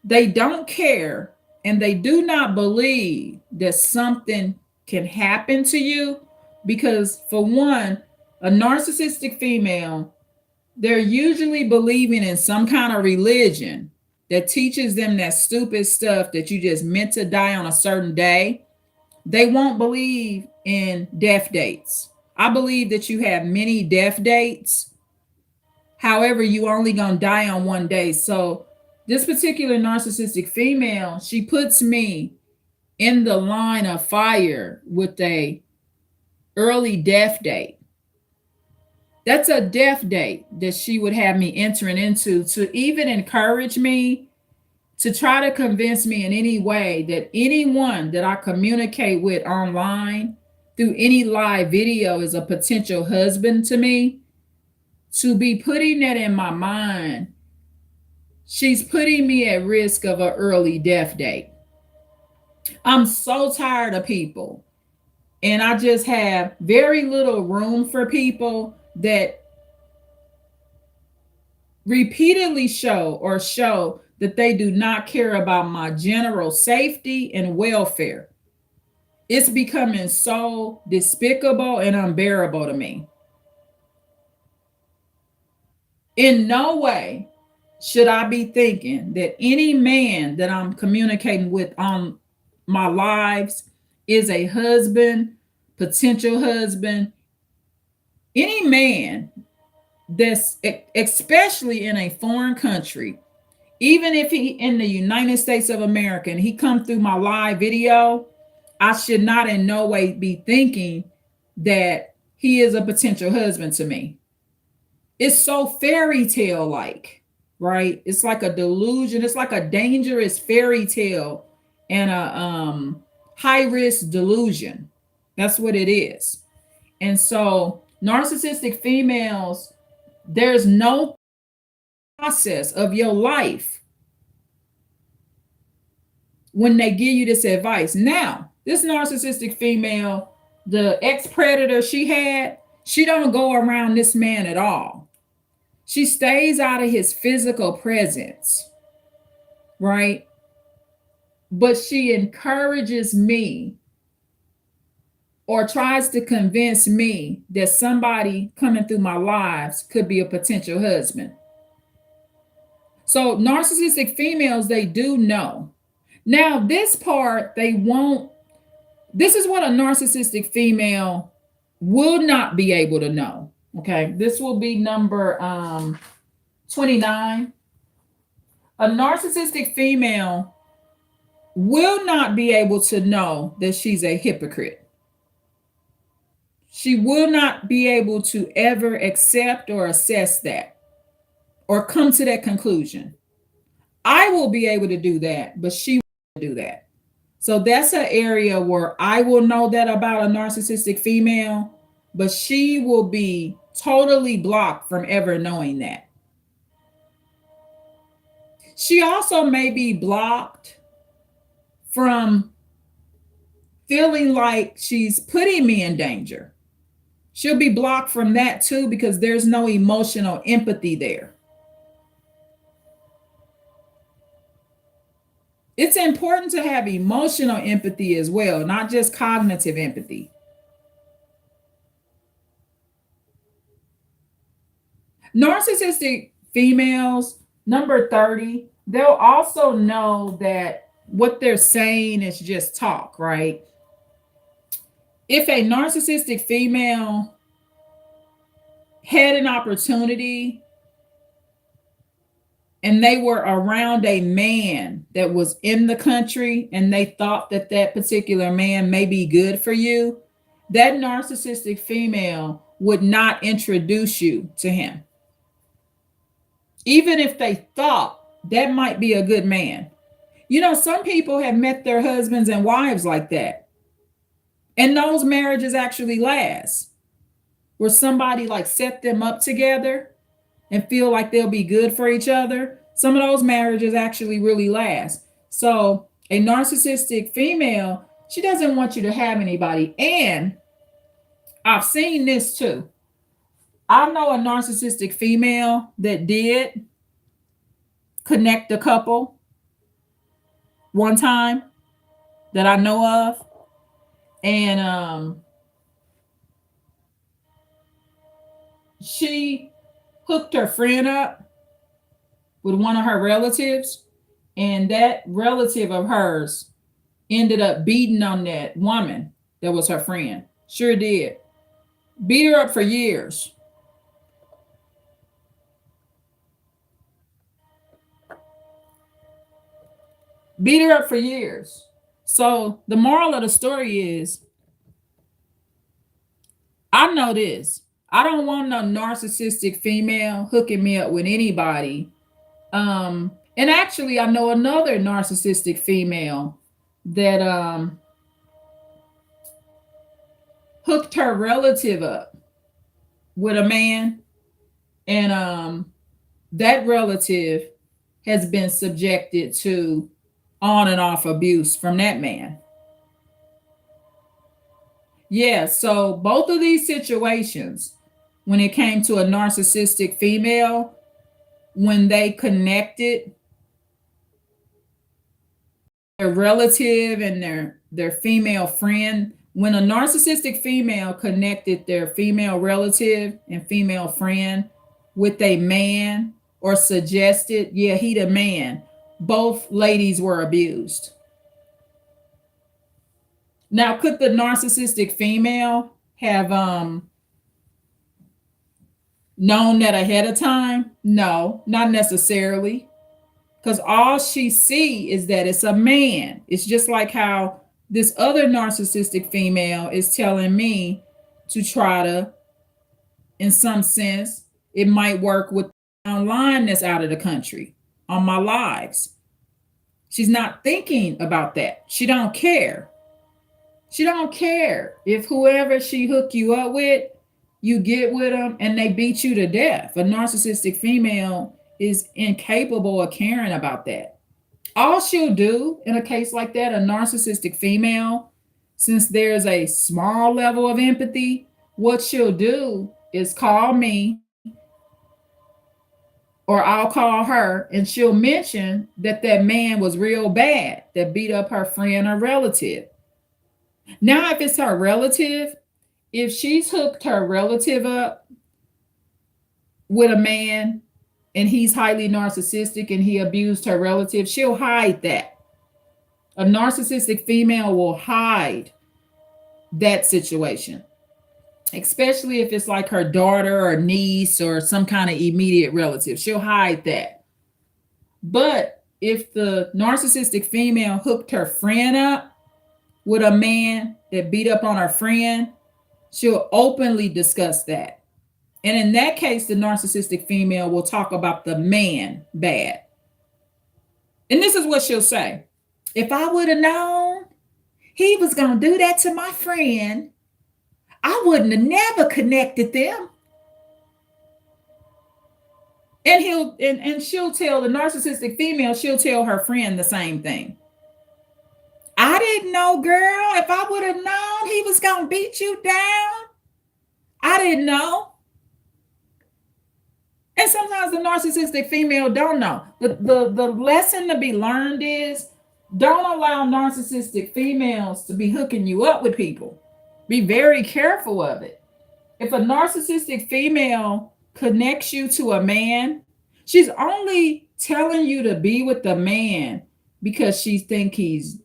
they don't care and they do not believe that something can happen to you because, for one, a narcissistic female, they're usually believing in some kind of religion that teaches them that stupid stuff that you just meant to die on a certain day. They won't believe in death dates. I believe that you have many death dates. However, you only gonna die on one day. So this particular narcissistic female, she puts me in the line of fire with a early death date. That's a death date that she would have me entering into to even encourage me to try to convince me in any way that anyone that I communicate with online through any live video is a potential husband to me. To be putting that in my mind, she's putting me at risk of an early death date. I'm so tired of people, and I just have very little room for people that repeatedly show that they do not care about my general safety and welfare. It's becoming so despicable and unbearable to me. In no way should I be thinking that any man that I'm communicating with on my lives is a husband, potential husband. Any man that's especially in a foreign country, even if he in the United States of America and he come through my live video, I should not in no way be thinking that he is a potential husband to me. It's so fairy tale like, right? It's like a delusion. It's like a dangerous fairy tale and a high risk delusion. That's what it is. And so narcissistic females, there's no process of your life when they give you this advice. Now, this narcissistic female, the ex-predator she had, she don't go around this man at all. She stays out of his physical presence, right? But she encourages me or tries to convince me that somebody coming through my lives could be a potential husband. So narcissistic females, they do know. Now, this part, they won't. This is what a narcissistic female will not be able to know. Okay, this will be number 29. A narcissistic female will not be able to know that she's a hypocrite. She will not be able to ever accept or assess that or come to that conclusion. I will be able to do that, but she won't do that. So that's an area where I will know that about a narcissistic female, but she will be totally blocked from ever knowing that. She also may be blocked from feeling like she's putting me in danger. She'll be blocked from that too because there's no emotional empathy there. It's important to have emotional empathy as well, not just cognitive empathy. Narcissistic females, number 30, they'll also know that what they're saying is just talk, right? If a narcissistic female had an opportunity and they were around a man that was in the country and they thought that that particular man may be good for you, that narcissistic female would not introduce you to him, even if they thought that might be a good man. You know, some people have met their husbands and wives like that, and those marriages actually last, where somebody like set them up together and feel like they'll be good for each other. Some of those marriages actually really last. So, a narcissistic female, she doesn't want you to have anybody. And I've seen this too. I know a narcissistic female that did connect a couple one time that I know of. And she hooked her friend up with one of her relatives, and that relative of hers ended up beating on that woman that was her friend. Sure did. Beat her up for years. Beat her up for years. So the moral of the story is, I know this. I don't want no narcissistic female hooking me up with anybody. And actually I know another narcissistic female that hooked her relative up with a man, and that relative has been subjected to on and off abuse from that man. Yeah, so both of these situations, when it came to a narcissistic female, when they connected their relative and their female friend, when a narcissistic female connected their female relative and female friend with a man, or suggested, yeah, he the man, both ladies were abused. Now, could the narcissistic female have known that ahead of time? No, not necessarily. Because all she see is that it's a man. It's just like how this other narcissistic female is telling me to try to, in some sense, it might work with online that's out of the country on my lives. She's not thinking about that. She don't care. She don't care if whoever she hook you up with, you get with them and they beat you to death. A narcissistic female is incapable of caring about that. All she'll do in a case like that, a narcissistic female, since there's a small level of empathy, what she'll do is call me, or I'll call her, and she'll mention that that man was real bad that beat up her friend or relative. Now, if it's her relative, if she's hooked her relative up with a man and he's highly narcissistic and he abused her relative, she'll hide that. A narcissistic female will hide that situation, especially if it's like her daughter or niece or some kind of immediate relative. She'll hide that. But if the narcissistic female hooked her friend up with a man that beat up on her friend, she'll openly discuss that. And in that case, the narcissistic female will talk about the man bad. And this is what she'll say: if I would have known he was going to do that to my friend, I wouldn't have never connected them. And she'll tell the narcissistic female, she'll tell her friend the same thing. I didn't know, girl. If I would have known he was going to beat you down, I didn't know. And sometimes the narcissistic female don't know. The lesson to be learned is, don't allow narcissistic females to be hooking you up with people. Be very careful of it. If a narcissistic female connects you to a man, she's only telling you to be with the man because she thinks he's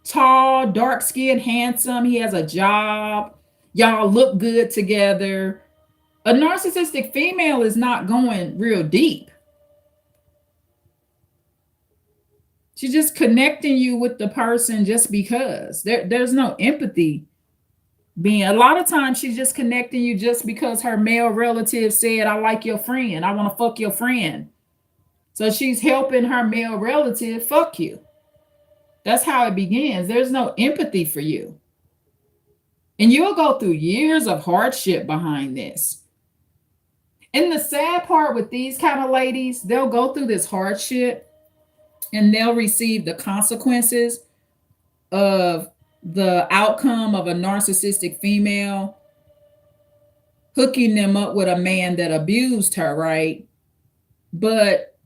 tall, dark-skinned, handsome, he has a job, y'all look good together. A narcissistic female is not going real deep. She's just connecting you with the person just because. There's no empathy being. A lot of times she's just connecting you just because her male relative said, I like your friend. I want to fuck your friend. So she's helping her male relative fuck you. That's how it begins. There's no empathy for you. And you'll go through years of hardship behind this. And the sad part with these kind of ladies, they'll go through this hardship and they'll receive the consequences of the outcome of a narcissistic female hooking them up with a man that abused her, right? But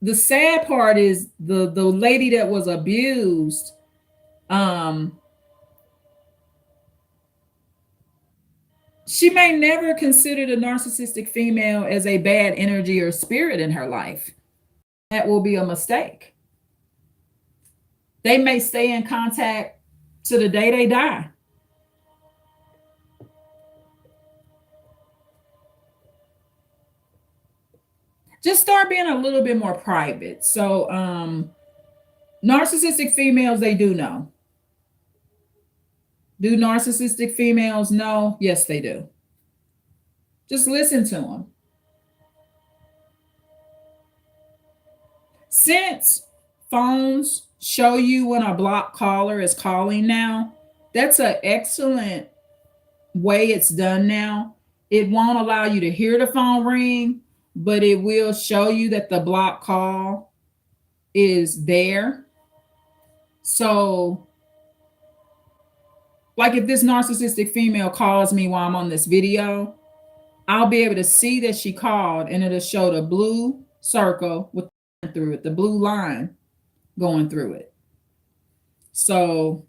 the sad part is the lady that was abused, um she may never consider the narcissistic female as a bad energy or spirit in her life. That will be a mistake. They may stay in contact to the day they die. Just start being a little bit more private. So, narcissistic females, they do know. Do narcissistic females know? Yes, they do. Just listen to them. Since phones show you when a block caller is calling now, that's an excellent way it's done now. It won't allow you to hear the phone ring, but it will show you that the block call is there. So, like if this narcissistic female calls me while I'm on this video, I'll be able to see that she called and it'll show the blue circle with through it, the blue line going through it. So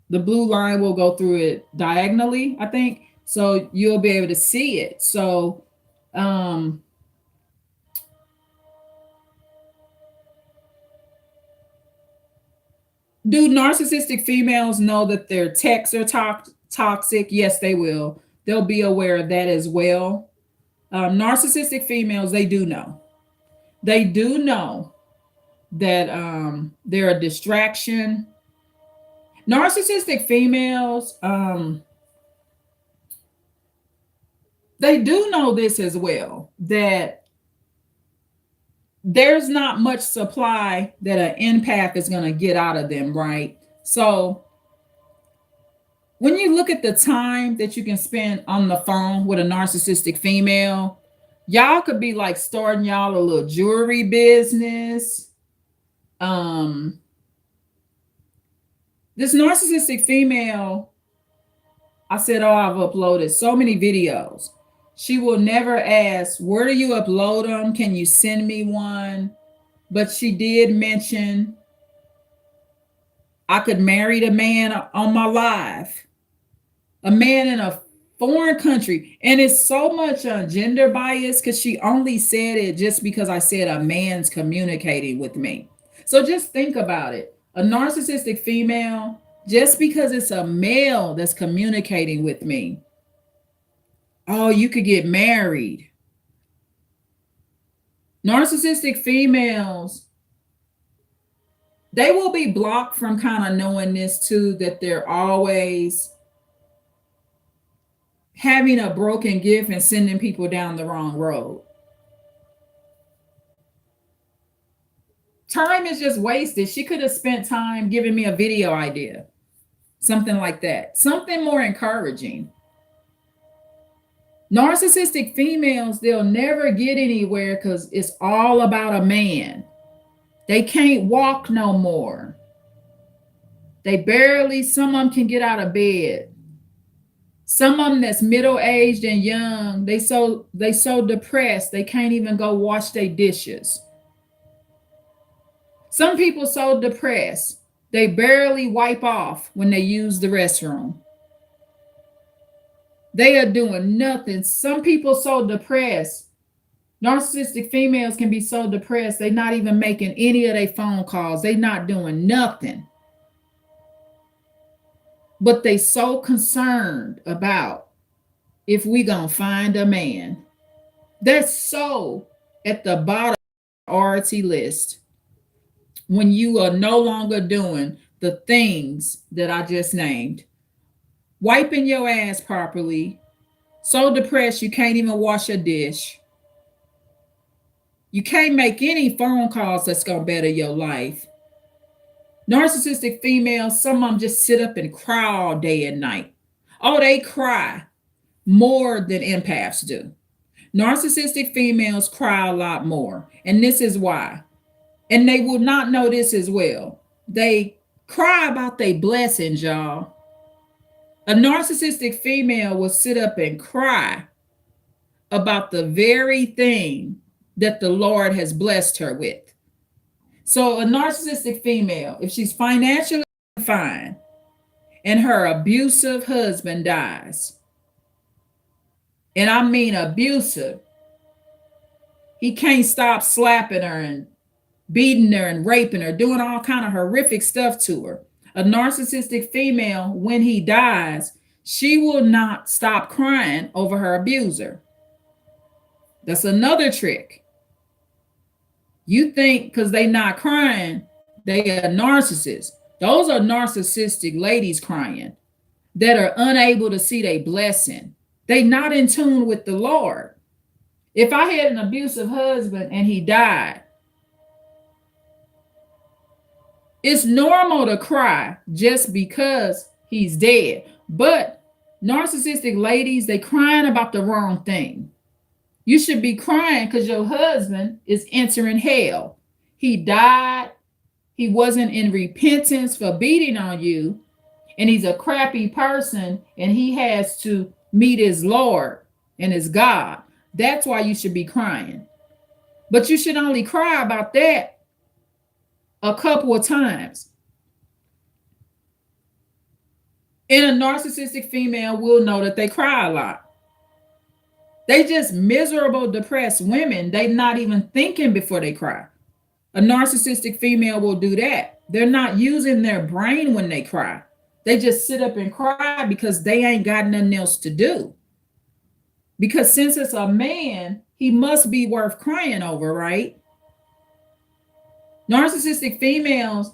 the blue line will go through it diagonally, I think. So you'll be able to see it. So do narcissistic females know that their texts are toxic? Yes, they will. They'll be aware of that as well. Narcissistic females, they do know. They do know that they're a distraction. Narcissistic females, they do know this as well, that there's not much supply that an empath is going to get out of them, right? So when you look at the time that you can spend on the phone with a narcissistic female, y'all could be like starting y'all a little jewelry business. This narcissistic female, I said, oh, I've uploaded so many videos. She will never ask, where do you upload them? Can you send me one? But she did mention I could marry the man on my live, a man in a foreign country. And it's so much gender bias because she only said it just because I said a man's communicating with me. So just think about it. A narcissistic female, just because it's a male that's communicating with me, oh, you could get married. Narcissistic females, they will be blocked from kind of knowing this too, that they're always having a broken gift and sending people down the wrong road. Time is just wasted. She could have spent time giving me a video idea, something like that, something more encouraging. Narcissistic females, they'll never get anywhere because it's all about a man. They can't walk no more. They barely, some of them can get out of bed. Some of them that's middle-aged and young, they so depressed, they can't even go wash their dishes. Some people so depressed, they barely wipe off when they use the restroom. They are doing nothing. Some people so depressed. Narcissistic females can be so depressed, they're not even making any of their phone calls. They're not doing nothing. But they so concerned about if we gonna find a man. They're so at the bottom priority list when you are no longer doing the things that I just named. Wiping your ass properly, so depressed you can't even wash a dish. You can't make any phone calls that's going to better your life. Narcissistic females, some of them just sit up and cry all day and night. Oh, they cry more than empaths do. Narcissistic females cry a lot more. And this is why. And they will not know this as well. They cry about their blessings, y'all. A narcissistic female will sit up and cry about the very thing that the Lord has blessed her with. So, a narcissistic female, if she's financially fine and her abusive husband dies, and I mean abusive, he can't stop slapping her and beating her and raping her, doing all kind of horrific stuff to her. A narcissistic female, when he dies, she will not stop crying over her abuser. That's another trick. You think because they not crying, they are narcissists. Those are narcissistic ladies crying that are unable to see their blessing. They not in tune with the Lord. If I had an abusive husband and he died, it's normal to cry just because he's dead. But narcissistic ladies, they crying about the wrong thing. You should be crying because your husband is entering hell. He died. He wasn't in repentance for beating on you. And he's a crappy person. And he has to meet his Lord and his God. That's why you should be crying. But you should only cry about that a couple of times. And a narcissistic female will know that they cry a lot. They just miserable, depressed women. They're not even thinking before they cry. A narcissistic female will do that. They're not using their brain when they cry. They just sit up and cry because they ain't got nothing else to do. Because since it's a man, he must be worth crying over, right? Narcissistic females,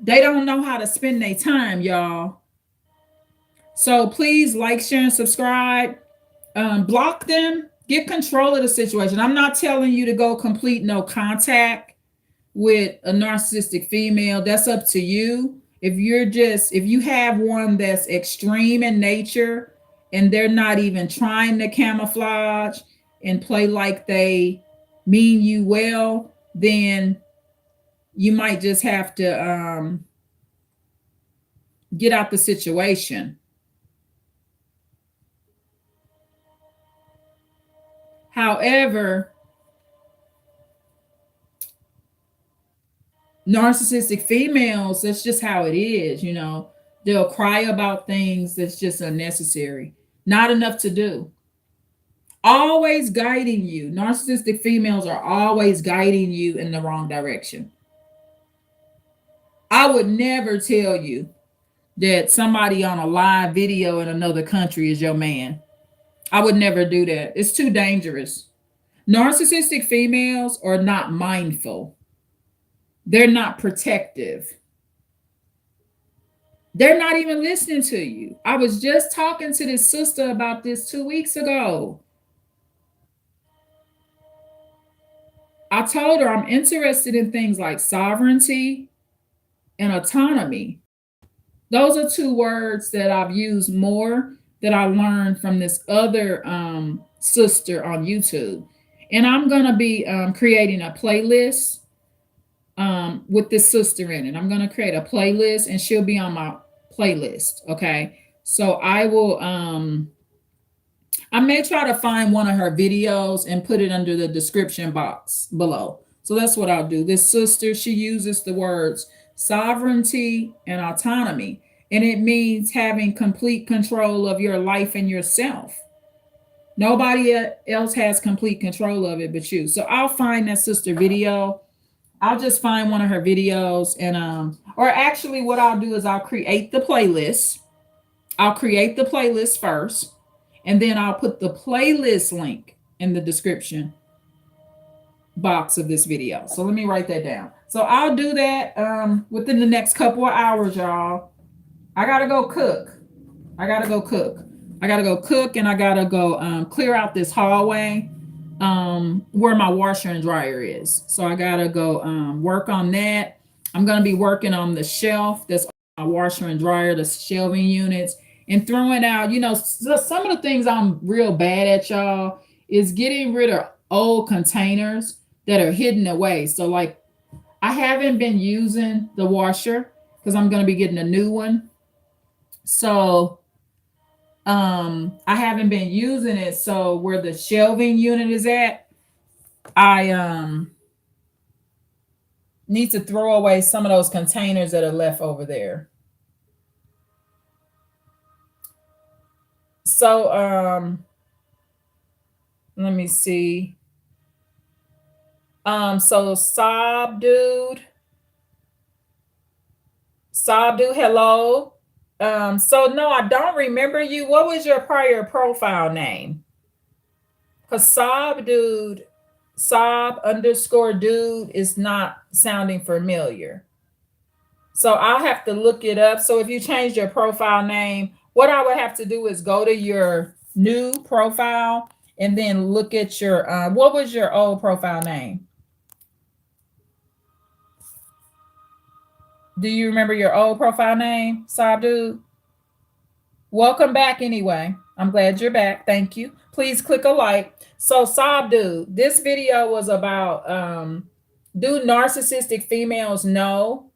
they don't know how to spend their time, y'all. So please like, share, and subscribe. Block them. Get control of the situation. I'm not telling you to go complete no contact with a narcissistic female. That's up to you. If you have one that's extreme in nature and they're not even trying to camouflage and play like they mean you well, then you might just have to get out the situation. However, narcissistic females, that's just how it is, you know. They'll cry about things that's just unnecessary, not enough to do. Always guiding you. Narcissistic females are always guiding you in the wrong direction. I would never tell you that somebody on a live video in another country is your man. I would never do that. It's too dangerous. Narcissistic females are not mindful. They're not protective. They're not even listening to you. I was just talking to this sister about this 2 weeks ago. I told her I'm interested in things like sovereignty and autonomy. Those are two words that I've used more that I learned from this other sister on YouTube. And I'm going to be creating a playlist with this sister in it. I'm going to create a playlist and she'll be on my playlist. Okay. So I will, I may try to find one of her videos and put it under the description box below. So that's what I'll do. This sister, she uses the words sovereignty and autonomy. And it means having complete control of your life and yourself. Nobody else has complete control of it but you. So I'll find that sister video. I'll just find one of her videos and or actually what I'll do is I'll create the playlist. I'll create the playlist first, and then I'll put the playlist link in the description. box of this video. So let me write that down. So I'll do that within the next couple of hours, y'all. I gotta go cook. I gotta go cook. I gotta go cook, and I gotta go clear out this hallway where my washer and dryer is. So I gotta go work on that. I'm gonna be working on the shelf that's my washer and dryer, the shelving units, and throwing out, some of the things I'm real bad at, y'all, is getting rid of old containers that are hidden away. So like I haven't been using the washer because I'm gonna be getting a new one. So I haven't been using it. So where the shelving unit is at, I need to throw away some of those containers that are left over there. So let me see. So Sob dude, hello. So no, I don't remember you. What was your prior profile name? Because Sob_dude is not sounding familiar. So I'll have to look it up. So if you change your profile name, what I would have to do is go to your new profile and then look at your, what was your old profile name? Do you remember your old profile name, Sabdu? Welcome back anyway. I'm glad you're back. Thank you. Please click a like. So Sabdu, this video was about do narcissistic females know?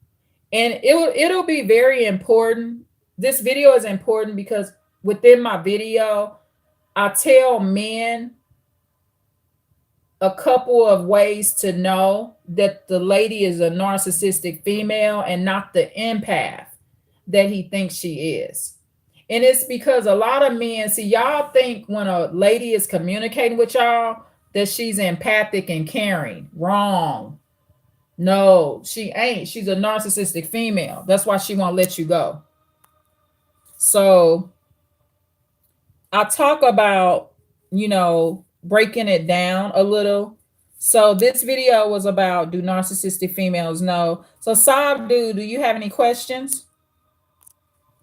And it'll be very important. This video is important because within my video, I tell men a couple of ways to know that the lady is a narcissistic female and not the empath that he thinks she is. And it's because a lot of men, see, y'all think when a lady is communicating with y'all that she's empathic and caring. Wrong. No, she ain't. She's a narcissistic female. That's why she won't let you go. So I talk about, breaking it down a little. So this video was about, do narcissistic females know? So Sabdu, do you have any questions?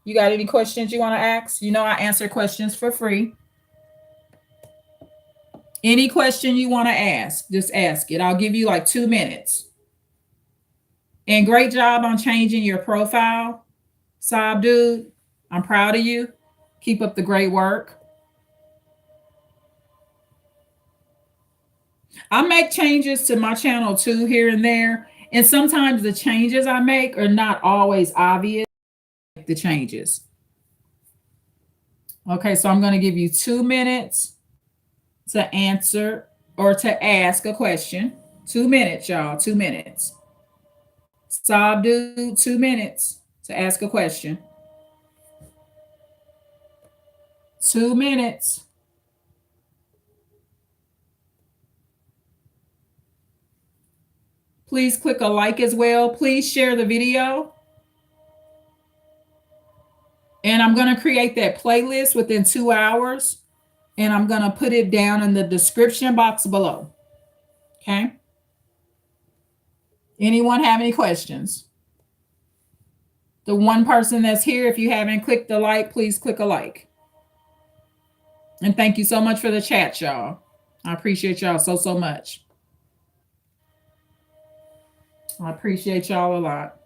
You got any questions you want to ask? I answer questions for free. Any question you want to ask, just ask it. I'll give you like 2 minutes. And great job on changing your profile, Sabdu. I'm proud of you. Keep up the great work. I make changes to my channel too, here and there. And sometimes the changes I make are not always obvious, the changes. Okay, so I'm going to give you 2 minutes to answer or to ask a question. 2 minutes, y'all, 2 minutes. Sabdu, 2 minutes to ask a question. 2 minutes. Please click a like as well. Please share the video. And I'm going to create that playlist within 2 hours. And I'm going to put it down in the description box below. Okay. Anyone have any questions? The one person that's here, if you haven't clicked the like, please click a like. And thank you so much for the chat, y'all. I appreciate y'all so much. I appreciate y'all a lot.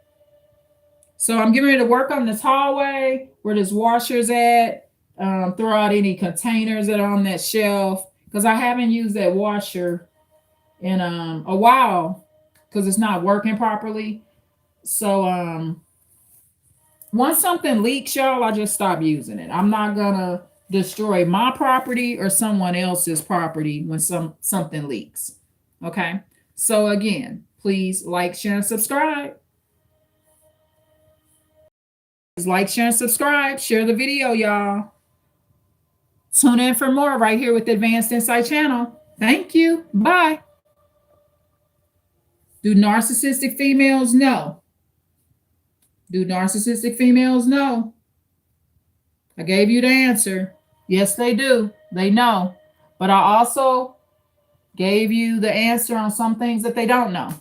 So I'm getting ready to work on this hallway where this washer's at. Throw out any containers that are on that shelf because I haven't used that washer in a while because it's not working properly. So once something leaks, y'all, I just stop using it. I'm not gonna destroy my property or someone else's property when something leaks. Okay. So again, please like, share, and subscribe. Like, share, and subscribe. Share the video, y'all. Tune in for more right here with the Advanced Insight channel. Thank you. Bye. Do narcissistic females know? Do narcissistic females know? I gave you the answer. Yes, they do. They know. But I also gave you the answer on some things that they don't know.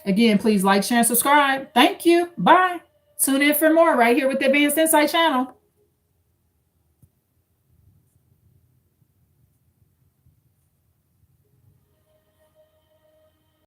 Again, please like, share, and subscribe. Thank you. Bye. Tune in for more right here with the Advanced Insight channel.